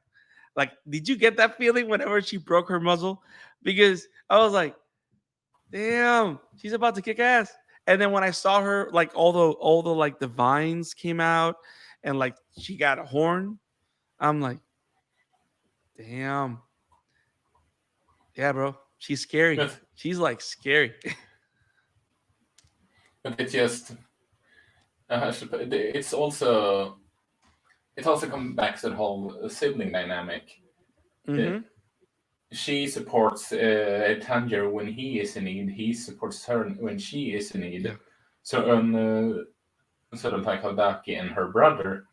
Like, did you get that feeling whenever she broke her muzzle? Because I was like, damn, she's about to kick ass. And then when I saw her, like all the like the vines came out and like she got a horn, I'm like, damn. Yeah, bro. She's scary. But She's like scary. it just it's also it also comes back to the whole sibling dynamic. Uh, Mm-hmm. she supports Tanjiro when he is in need. He supports her when she is in Yeah. need. So sort of like Hodaki and her brother,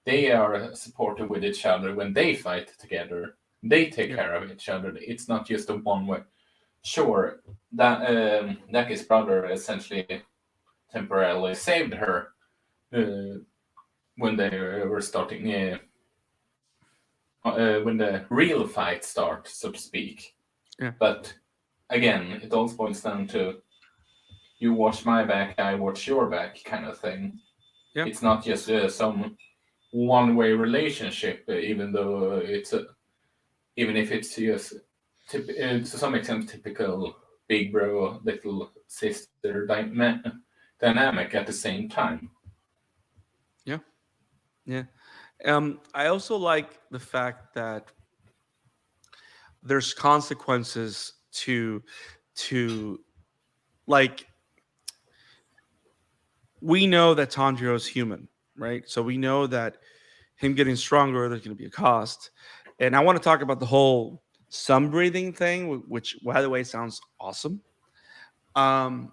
they are supportive with each other when they fight together. They take Yeah. care of each other. It's not just a one way. Sure, that Daki's brother essentially temporarily saved her uh, when they were starting. When the real fight starts, so to speak. Yeah. But again, it all boils down to you watch my back, I watch your back kind of thing. Yeah. It's not just some one-way relationship, even though even if it's just to some extent typical big bro little sister dynamic at the same time. Yeah. Yeah. I also like the fact that there's consequences to like we know that Tanjiro is human, right? So we know that him getting stronger, there's going to be a cost. And I want to talk about the whole sun breathing thing, which, by the way, sounds awesome. Um,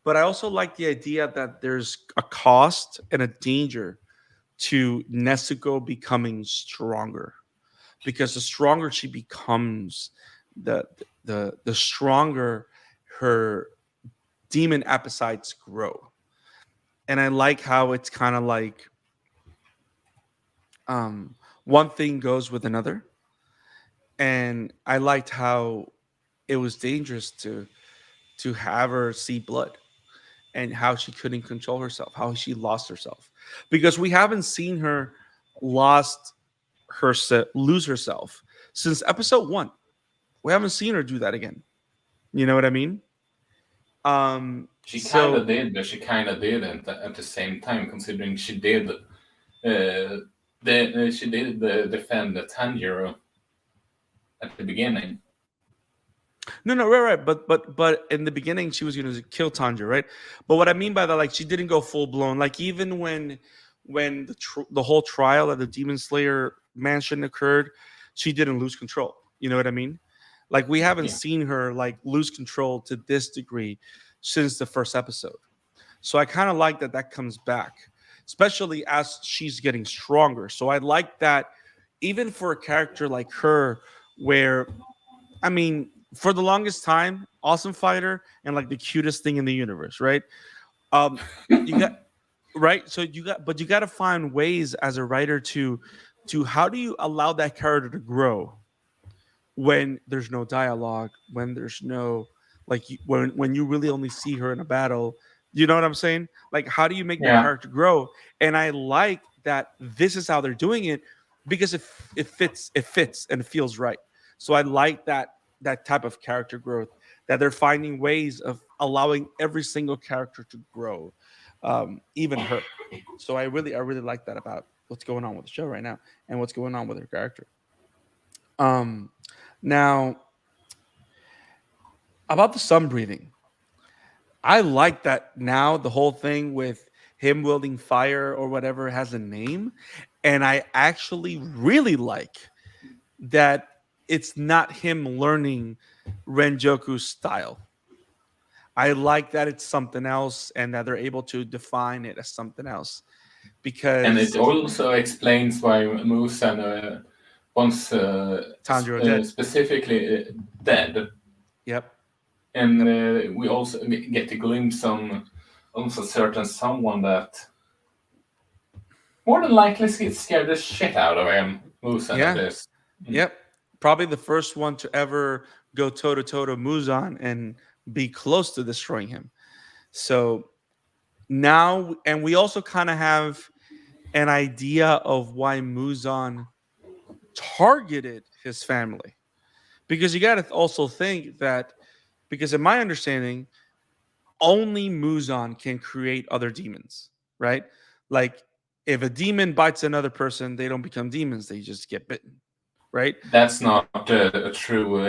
but I also like the idea that there's a cost and a danger to Nezuko becoming stronger, because the stronger she becomes, the the stronger her demon appetites grow. And I like how it's kind of like um, one thing goes with another. And I liked how it was dangerous to have her see blood, and how she couldn't control herself, how she lost herself, because we haven't seen her lost lose herself since episode 1. We haven't seen her do that again. You know what I mean? She kind So of did, but she kind of didn't at the same time, considering she did defend the Tanjiro at the beginning. no, no, right, right. But in the beginning, she was going to kill Tanja, right? But what I mean by that, like, she didn't go full blown. Like, even when the whole trial at the Demon Slayer mansion occurred, she didn't lose control. You know what I mean? Like, we haven't Yeah. seen her like lose control to this degree since the first episode. So I kind of like that that comes back, especially as she's getting stronger. So I like that, even for a character like her, where, I mean, for the longest time, awesome fighter and like the cutest thing in the universe, right? Um, you got right. So but you got to find ways as a writer to how do you allow that character to grow when there's no dialogue, when there's no like when you really only see her in a battle. You know what I'm saying? Like, how do you make that Yeah. character grow? And I like that this is how they're doing it, because it fits and it feels right. So I like that type of character growth, that they're finding ways of allowing every single character to grow, even her. So I really like that about what's going on with the show right now and what's going on with her character. Um, Now, about the sun breathing, I like that now the whole thing with him wielding fire or whatever has a name. And I actually really like that it's not him learning Renjoku's style. I like that it's something else and that they're able to define it as something else, And it because also explains why Musan wants Tanjiro dead. specifically dead. Yep. And Yep. we also get a glimpse on a certain someone that more than likely scared the shit out of him, Musan at Yeah. this. Yep. Probably the first one to ever go toe to toe to Muzan and be close to destroying him. So now, and we also kind of have an idea of why Muzan targeted his family. Because you got to also think that, because in my understanding, only Muzan can create other demons, right? Like, if a demon bites another person, they don't become demons, they just get bitten, right? That's not true.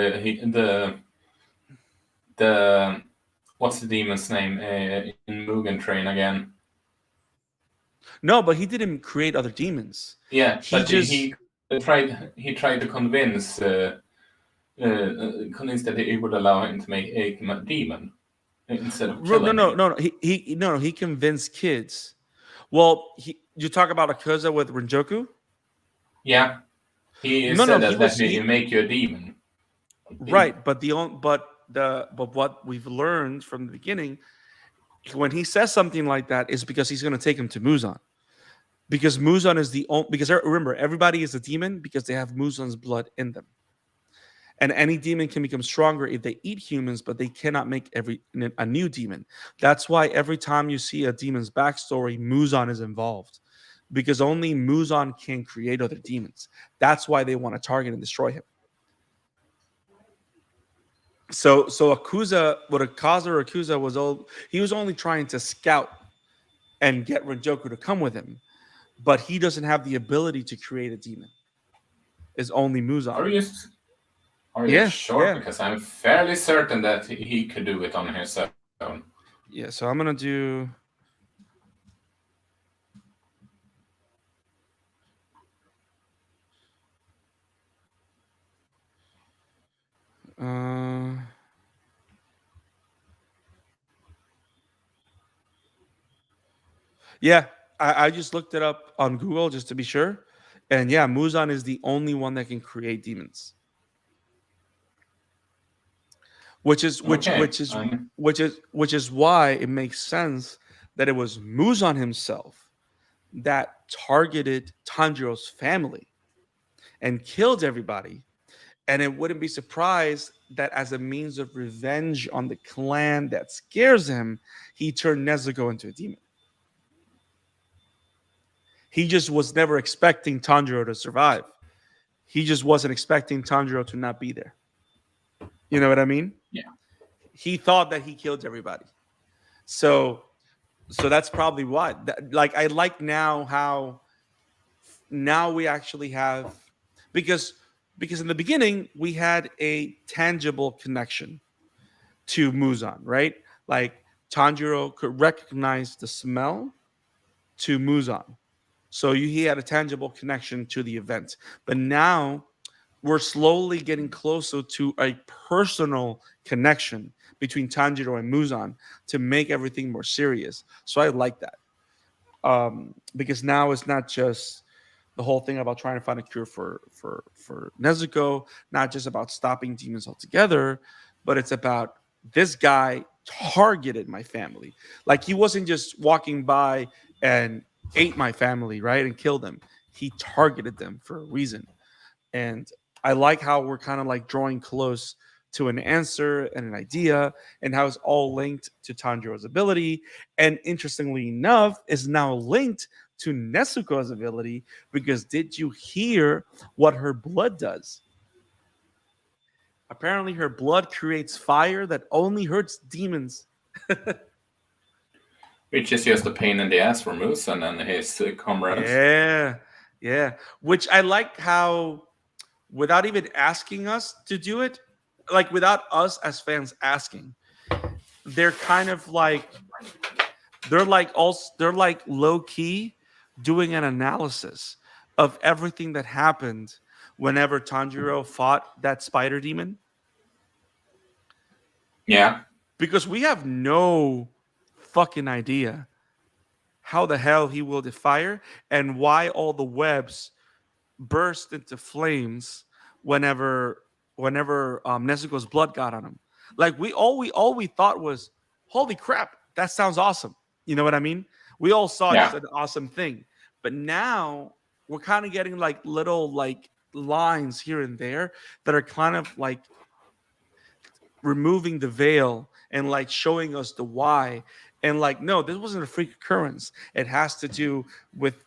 The what's the demon's name in Mugen Train again? No, but he didn't create other demons. Yeah, He but just he tried to convince that he would allow him to make him a demon instead of no, killing no, him. no, no. He convinced kids. Well, you talk about Akuza with Renjoku. Yeah, he No, no, said he that was may make you a demon. right, but but what we've learned from the beginning, when he says something like that, is because he's going to take him to Muzan, because Muzan is the only, because remember, everybody is a demon because they have Muzan's blood in them. And any demon can become stronger if they eat humans, but they cannot make a new demon. That's why every time you see a demon's backstory, Muzan is involved, because only Muzan can create other demons. That's why they want to target and destroy him. So Akuza, what Akaza or Akuza was old, he was only trying to scout and get Renjoku to come with him, but he doesn't have the ability to create a demon. It's only Are Muzan. you are you Yeah, sure? yeah. Because I'm fairly certain that he could do it on himself. Yeah, so I'm gonna do. Uh, yeah, I just looked it up on Google just to be sure, and yeah, Muzan is the only one that can create demons, which is which Okay. which is which is why it makes sense that it was Muzan himself that targeted Tanjiro's family and killed everybody. And it wouldn't be surprised that as a means of revenge on the clan that scares him, he turned Nezuko into a demon. He just was never expecting Tanjiro to survive. He just wasn't expecting Tanjiro to not be there. You know what I mean? Yeah. He thought that he killed everybody. So that's probably why. Like I like now how now we actually have because in the beginning we had a tangible connection to Muzan, right? Like Tanjiro could recognize the smell to Muzan. So he had a tangible connection to the event. But now we're slowly getting closer to a personal connection between Tanjiro and Muzan to make everything more serious. So I like that. Because now it's not just the whole thing about trying to find a cure for Nezuko, not just about stopping demons altogether, but it's about this guy targeted my family. Like he wasn't just walking by and ate my family, right, and killed them. He targeted them for a reason. And I like how we're kind of like drawing close to an answer and an idea, and how it's all linked to Tanjiro's ability. And interestingly enough, is now linked to Nezuko's ability, because did you hear what her blood does? Apparently, her blood creates fire that only hurts demons. Which is just a pain in the ass for Musan and his comrades. Yeah, yeah. Which I like how, without even asking us to do it, like without us as fans asking, they're kind of like they're like low key doing an analysis of everything that happened whenever Tanjiro fought that spider demon, Yeah. because we have no fucking idea how the hell he wielded fire and why all the webs burst into flames whenever Nezuko's blood got on him. Like we thought was, holy crap, that sounds awesome. You know what I mean? We all saw just Yeah. an awesome thing. But now we're kind of getting like little like lines here and there that are kind of like removing the veil and like showing us the why. And like, no, this wasn't a freak occurrence. It has to do with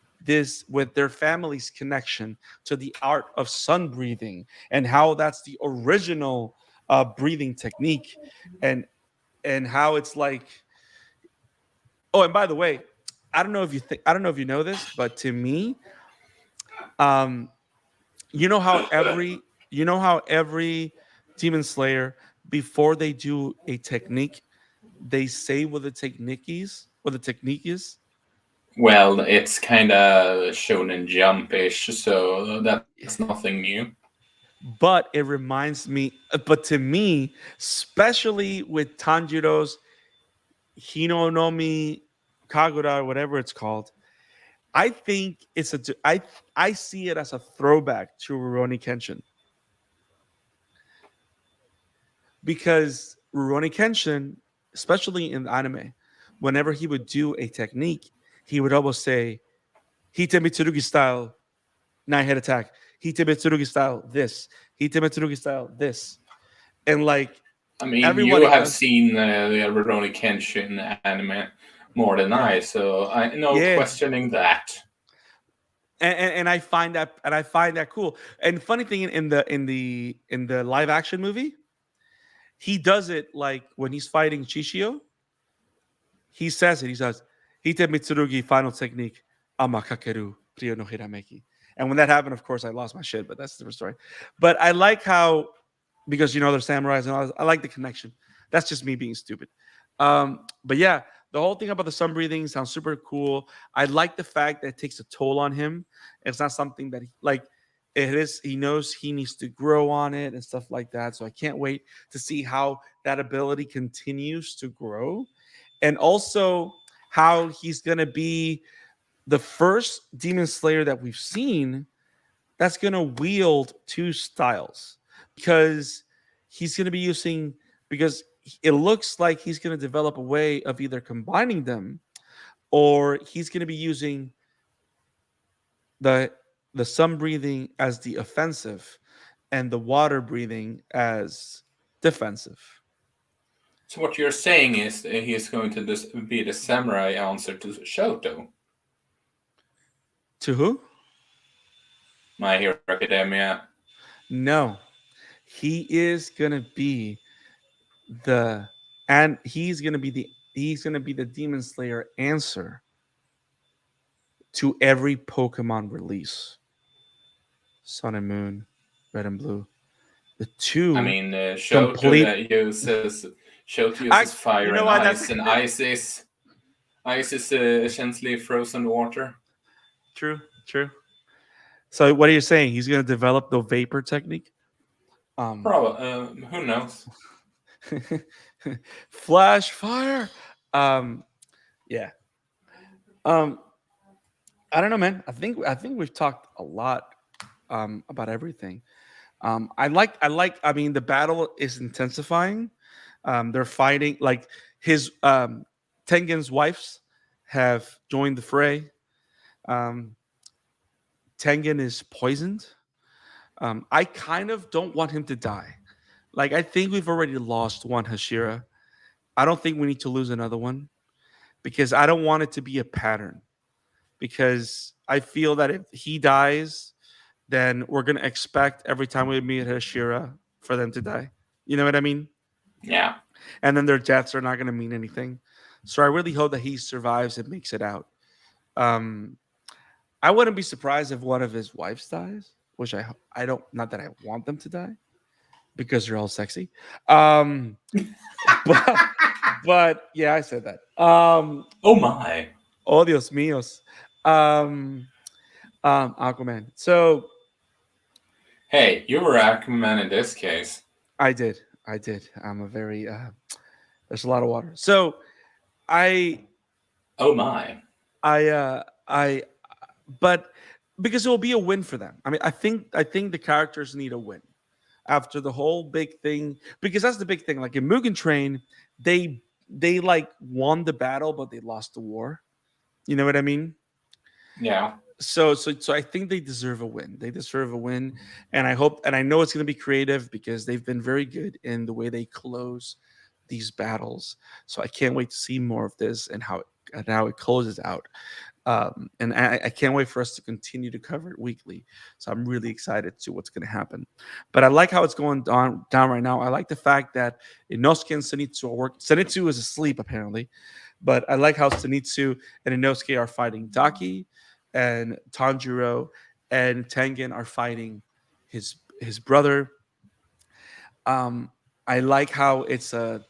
with their family's connection to the art of sun breathing, and how that's the original breathing technique, and how it's like, oh, and by the way, I don't know if you know this, but to me, um you know how every demon slayer, before they do a technique, they say what the technique is. Well, it's kind of shonen jump-ish, so that's nothing new. But it reminds me, but to me, especially with Tanjiro's Hinonomi Kagura, whatever it's called, I think I see it as a throwback to Rurouni Kenshin, because Rurouni Kenshin, especially in the anime, whenever he would do a technique, he would always say Hite Mitsurugi style, nine head attack, Hite Mitsurugi style this, Hite Mitsurugi style this, and like I mean, you everybody have does. seen the Rurouni Kenshin anime more than I, so I no Yeah, questioning that. and I find that cool. And funny thing, in the live action movie, he does it like when he's fighting Chishio. He says it. He says, "Hite Mitsurugi final technique, Amakakeru Ryo no Hirameki." And when that happened, of course, I lost my shit. But that's a different story. But I like how, because they're samurais and all this, I like the connection. That's just me being stupid. But yeah, the whole thing about the sun breathing sounds super cool. I like the fact that it takes a toll on him. It's not something that like it is. He knows he needs to grow on it and stuff like that. So I can't wait to see how that ability continues to grow, and also how he's gonna be the first demon slayer that we've seen that's going to wield two styles, because he's going to be using, because it looks like he's going to develop a way of either combining them, or he's going to be using the the sun breathing as the offensive and the water breathing as defensive. So what you're saying is he's going to be the samurai answer to Shoto, To who? My Hero Academia. No, he is going to be the and he's going to be the demon slayer answer to every Pokemon release. Sun and Moon, Red and Blue. The I two mean, complete. Shoto uses You fire know and what? That's ice, and ice is essentially frozen water. true. True. So what are you saying? He's going to develop the vapor technique. Probably. Who knows? Flash fire. Um, yeah. Um, I don't know, man. I think we've talked a lot about everything. I mean, the battle is intensifying. They're fighting like his Tengen's wives have joined the fray. Um, Tengen is poisoned. I kind of don't want him to die. Like, I think we've already lost one Hashira. I don't think we need to lose another one, because I don't want it to be a pattern. Because I feel that if he dies, then we're gonna expect every time we meet Hashira for them to die. You know what I mean? Yeah. And then their deaths are not gonna mean anything. So I really hope that he survives and makes it out. Um, I wouldn't be surprised if one of his wives dies, which I don't, not that I want them to die because they're all sexy. But but yeah, I said that. Oh my. Oh Dios míos. Um, Aquaman. So Hey, you were Aquaman in this case. I did. I'm a very there's a lot of water. So I Oh my. I but because it will be a win for them. I mean, I think the characters need a win after the whole big thing, because that's the big thing. Like in Mugen Train, they like won the battle, but they lost the war. You know what I mean? Yeah. So I think they deserve a win. They deserve a win, and I hope, and I know it's going to be creative because they've been very good in the way they close these battles. So I can't wait to see more of this and how it closes out. And I can't wait for us to continue to cover it weekly. So I'm really excited to what's going to happen. But I like how it's going down right now. I like the fact that Inosuke and Zenitsu are working. Zenitsu is asleep apparently, but I like how Zenitsu and Inosuke are fighting Daki, and Tanjiro and Tengen are fighting his brother. Um, I like how it's a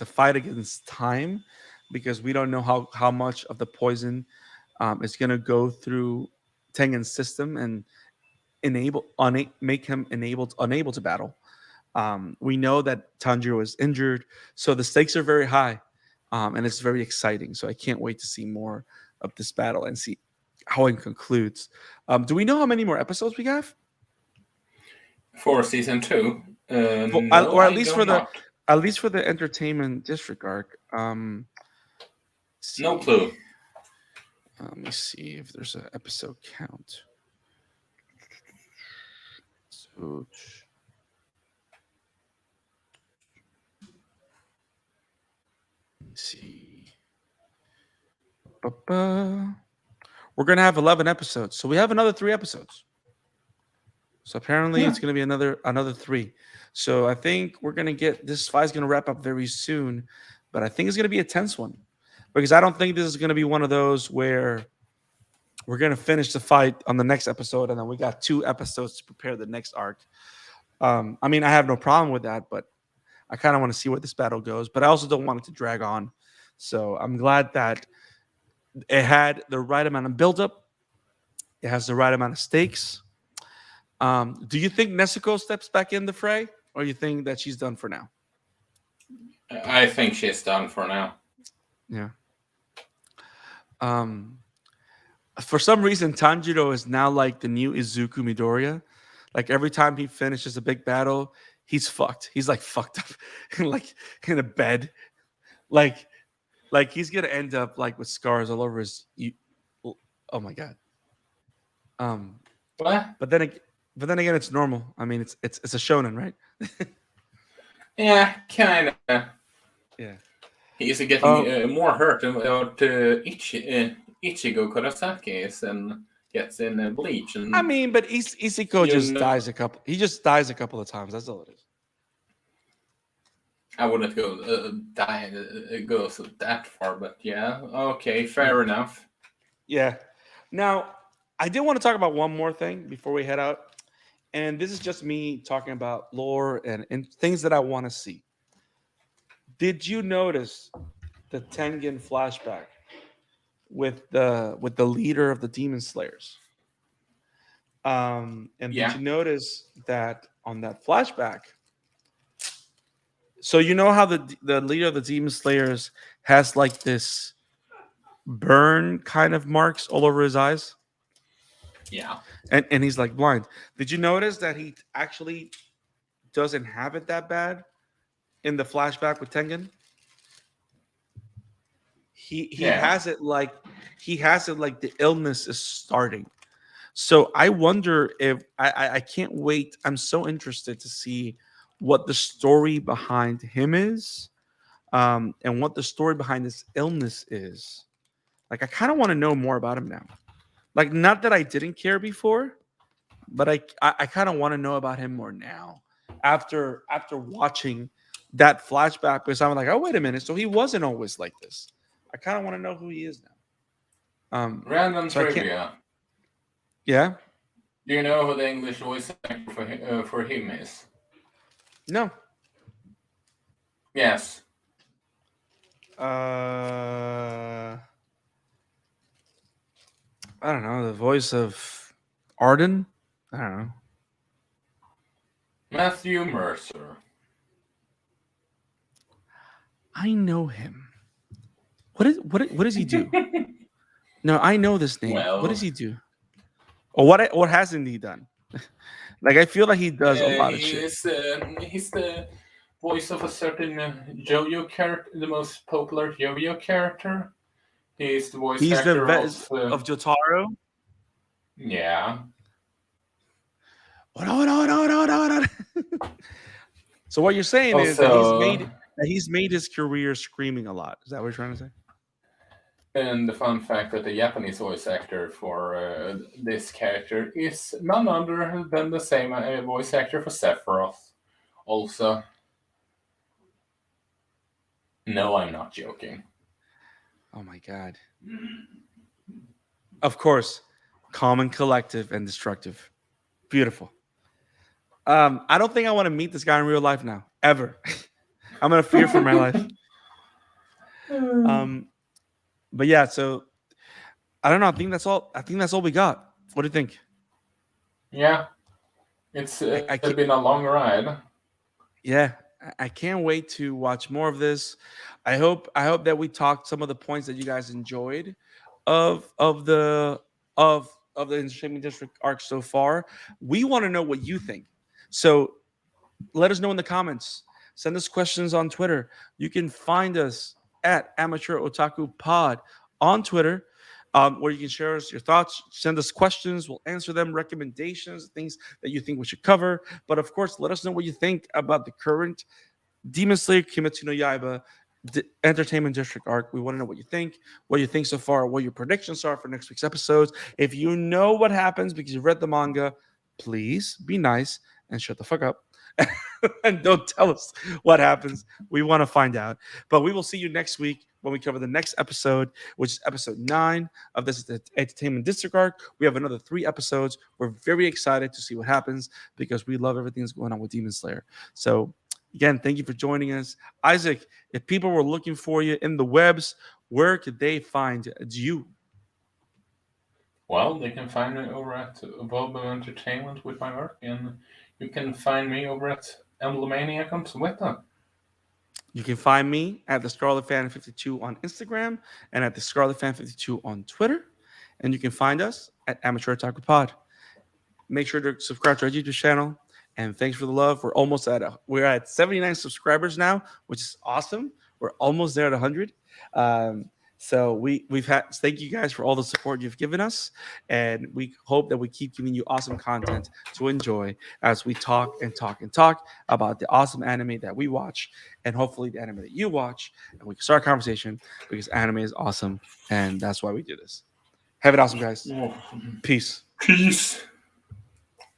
fight against time, because we don't know how much of the poison is going to go through Tengen's system and make him unable to battle. We know that Tanjiro is injured, so the stakes are very high, and it's very exciting. So I can't wait to see more of this battle and see how it concludes. Do we know how many more episodes we have? For season 2? No, Or I do not. at least for the entertainment district arc. No See. clue. Let me see if there's an episode count. So, let me see. Ba-ba. We're gonna have 11 episodes, so we have another 3 episodes. So apparently, Yeah. it's gonna be another 3. So I think we're gonna get this fight's gonna wrap up very soon, but I think it's gonna be a tense one, because I don't think this is gonna be one of those where we're gonna finish the fight on the next episode and then we got 2 episodes to prepare the next arc. I mean, I have no problem with that, but I kind of want to see where this battle goes, but I also don't want it to drag on. So I'm glad that it had the right amount of buildup. It has the right amount of stakes. Do you think Nezuko steps back in the fray, or you think that she's done for now? I think she's done for now. Yeah. Um, for some reason, Tanjiro is now like the new Izuku Midoriya. Like every time he finishes a big battle, he's fucked. He's like fucked up, like in a bed. Like, like he's gonna end up like with scars all over his. Oh my god. Um, What? but then, but then again, it's normal. I mean, it's a shonen, right? Yeah, kind of. Yeah. He's getting more hurt about Ichigo Kurosaki than gets in Bleach. And I mean, but Isiko You just know- dies a couple. He just dies a couple of times. That's all it is. I wouldn't go go that far, but yeah, okay, fair enough. Yeah. Now, I did want to talk about one more thing before we head out, and this is just me talking about lore and things that I want to see. Did you notice the Tengen flashback with the leader of the Demon Slayers? And Yeah. did you notice that on that flashback? So you know how the leader of the Demon Slayers has like this burn kind of marks all over his eyes, Yeah. and he's like blind. Did you notice that he actually doesn't have it that bad in the flashback with Tengen? He Yeah. has it like the illness is starting. So I wonder if I can't wait. I'm so interested to see what the story behind him is, and what the story behind this illness is. Like I kind of want to know more about him now. Like not that I didn't care before, but I kind of want to know about him more now after watching that flashback, because I'm like, oh wait a minute, so he wasn't always like this. I kind of want to know who he is now. Random so I can't- trivia. Yeah. Do you know who the English voice actor for him is? No. Yes. I don't know. The voice of Arden. I don't know. Matthew Mercer. I know him. What does he do? No, I know this name. Well- What does he do? Or what hasn't he done? Like I feel like he does a lot of shit. He's the voice of a certain JoJo character, the most popular JoJo character. He's the voice He's the actor vet of Jotaro. Yeah. No. So what you're saying is that Also, he's made his career screaming a lot. Is that what you're trying to say? and the fun fact that the Japanese voice actor for this character is none other than the same voice actor for Sephiroth. Also, no, I'm not joking. Oh my god. Of course, calm and collective and destructive. Beautiful. I don't think I want to meet this guy in real life now, ever. I'm gonna fear for my life. But yeah, so I don't know. I think that's all. I think that's all we got. What do you think? Yeah, it's I can't- been a long ride. Yeah, I can't wait to watch more of this. I hope that we talked some of the points that you guys enjoyed of the Entertainment District arc so far. We want to know what you think. So let us know in the comments. Send us questions on Twitter. You can find us at Amateur Otaku Pod on Twitter, where you can share us your thoughts, send us questions, we'll answer them, recommendations, things that you think we should cover. But of course, let us know what you think about the current Demon Slayer Kimetsu no Yaiba Entertainment District arc. We want to know what you think so far, what your predictions are for next week's episodes. If you know what happens because you've read the manga, please be nice and shut the fuck up. And don't tell us what happens. We want to find out. But we will see you next week when we cover the next episode, which is episode 9 of this Entertainment District arc. We have another 3 episodes. We're very excited to see what happens because we love everything that's going on with Demon Slayer. So Again, thank you for joining us. Isaac, if people were looking for you in the webs, where could they find you? Well, they can find me over at Volvo Entertainment with my work, and you can find me over at Emblemaniac on Twitter. You can find me at the Scarlet Fan 52 on Instagram and at the Scarlet Fan 52 on Twitter. And you can find us at Amateur Otaku Pod. Make sure to subscribe to our YouTube channel. And thanks for the love. We're at 79 subscribers now, which is awesome. We're almost there at 100. So we've had thank you guys for all the support you've given us, and we hope that we keep giving you awesome content to enjoy as we talk and talk and talk about the awesome anime that we watch, and hopefully the anime that you watch, and we can start a conversation because anime is awesome, and that's why we do this. Have it awesome, guys. Peace. Peace.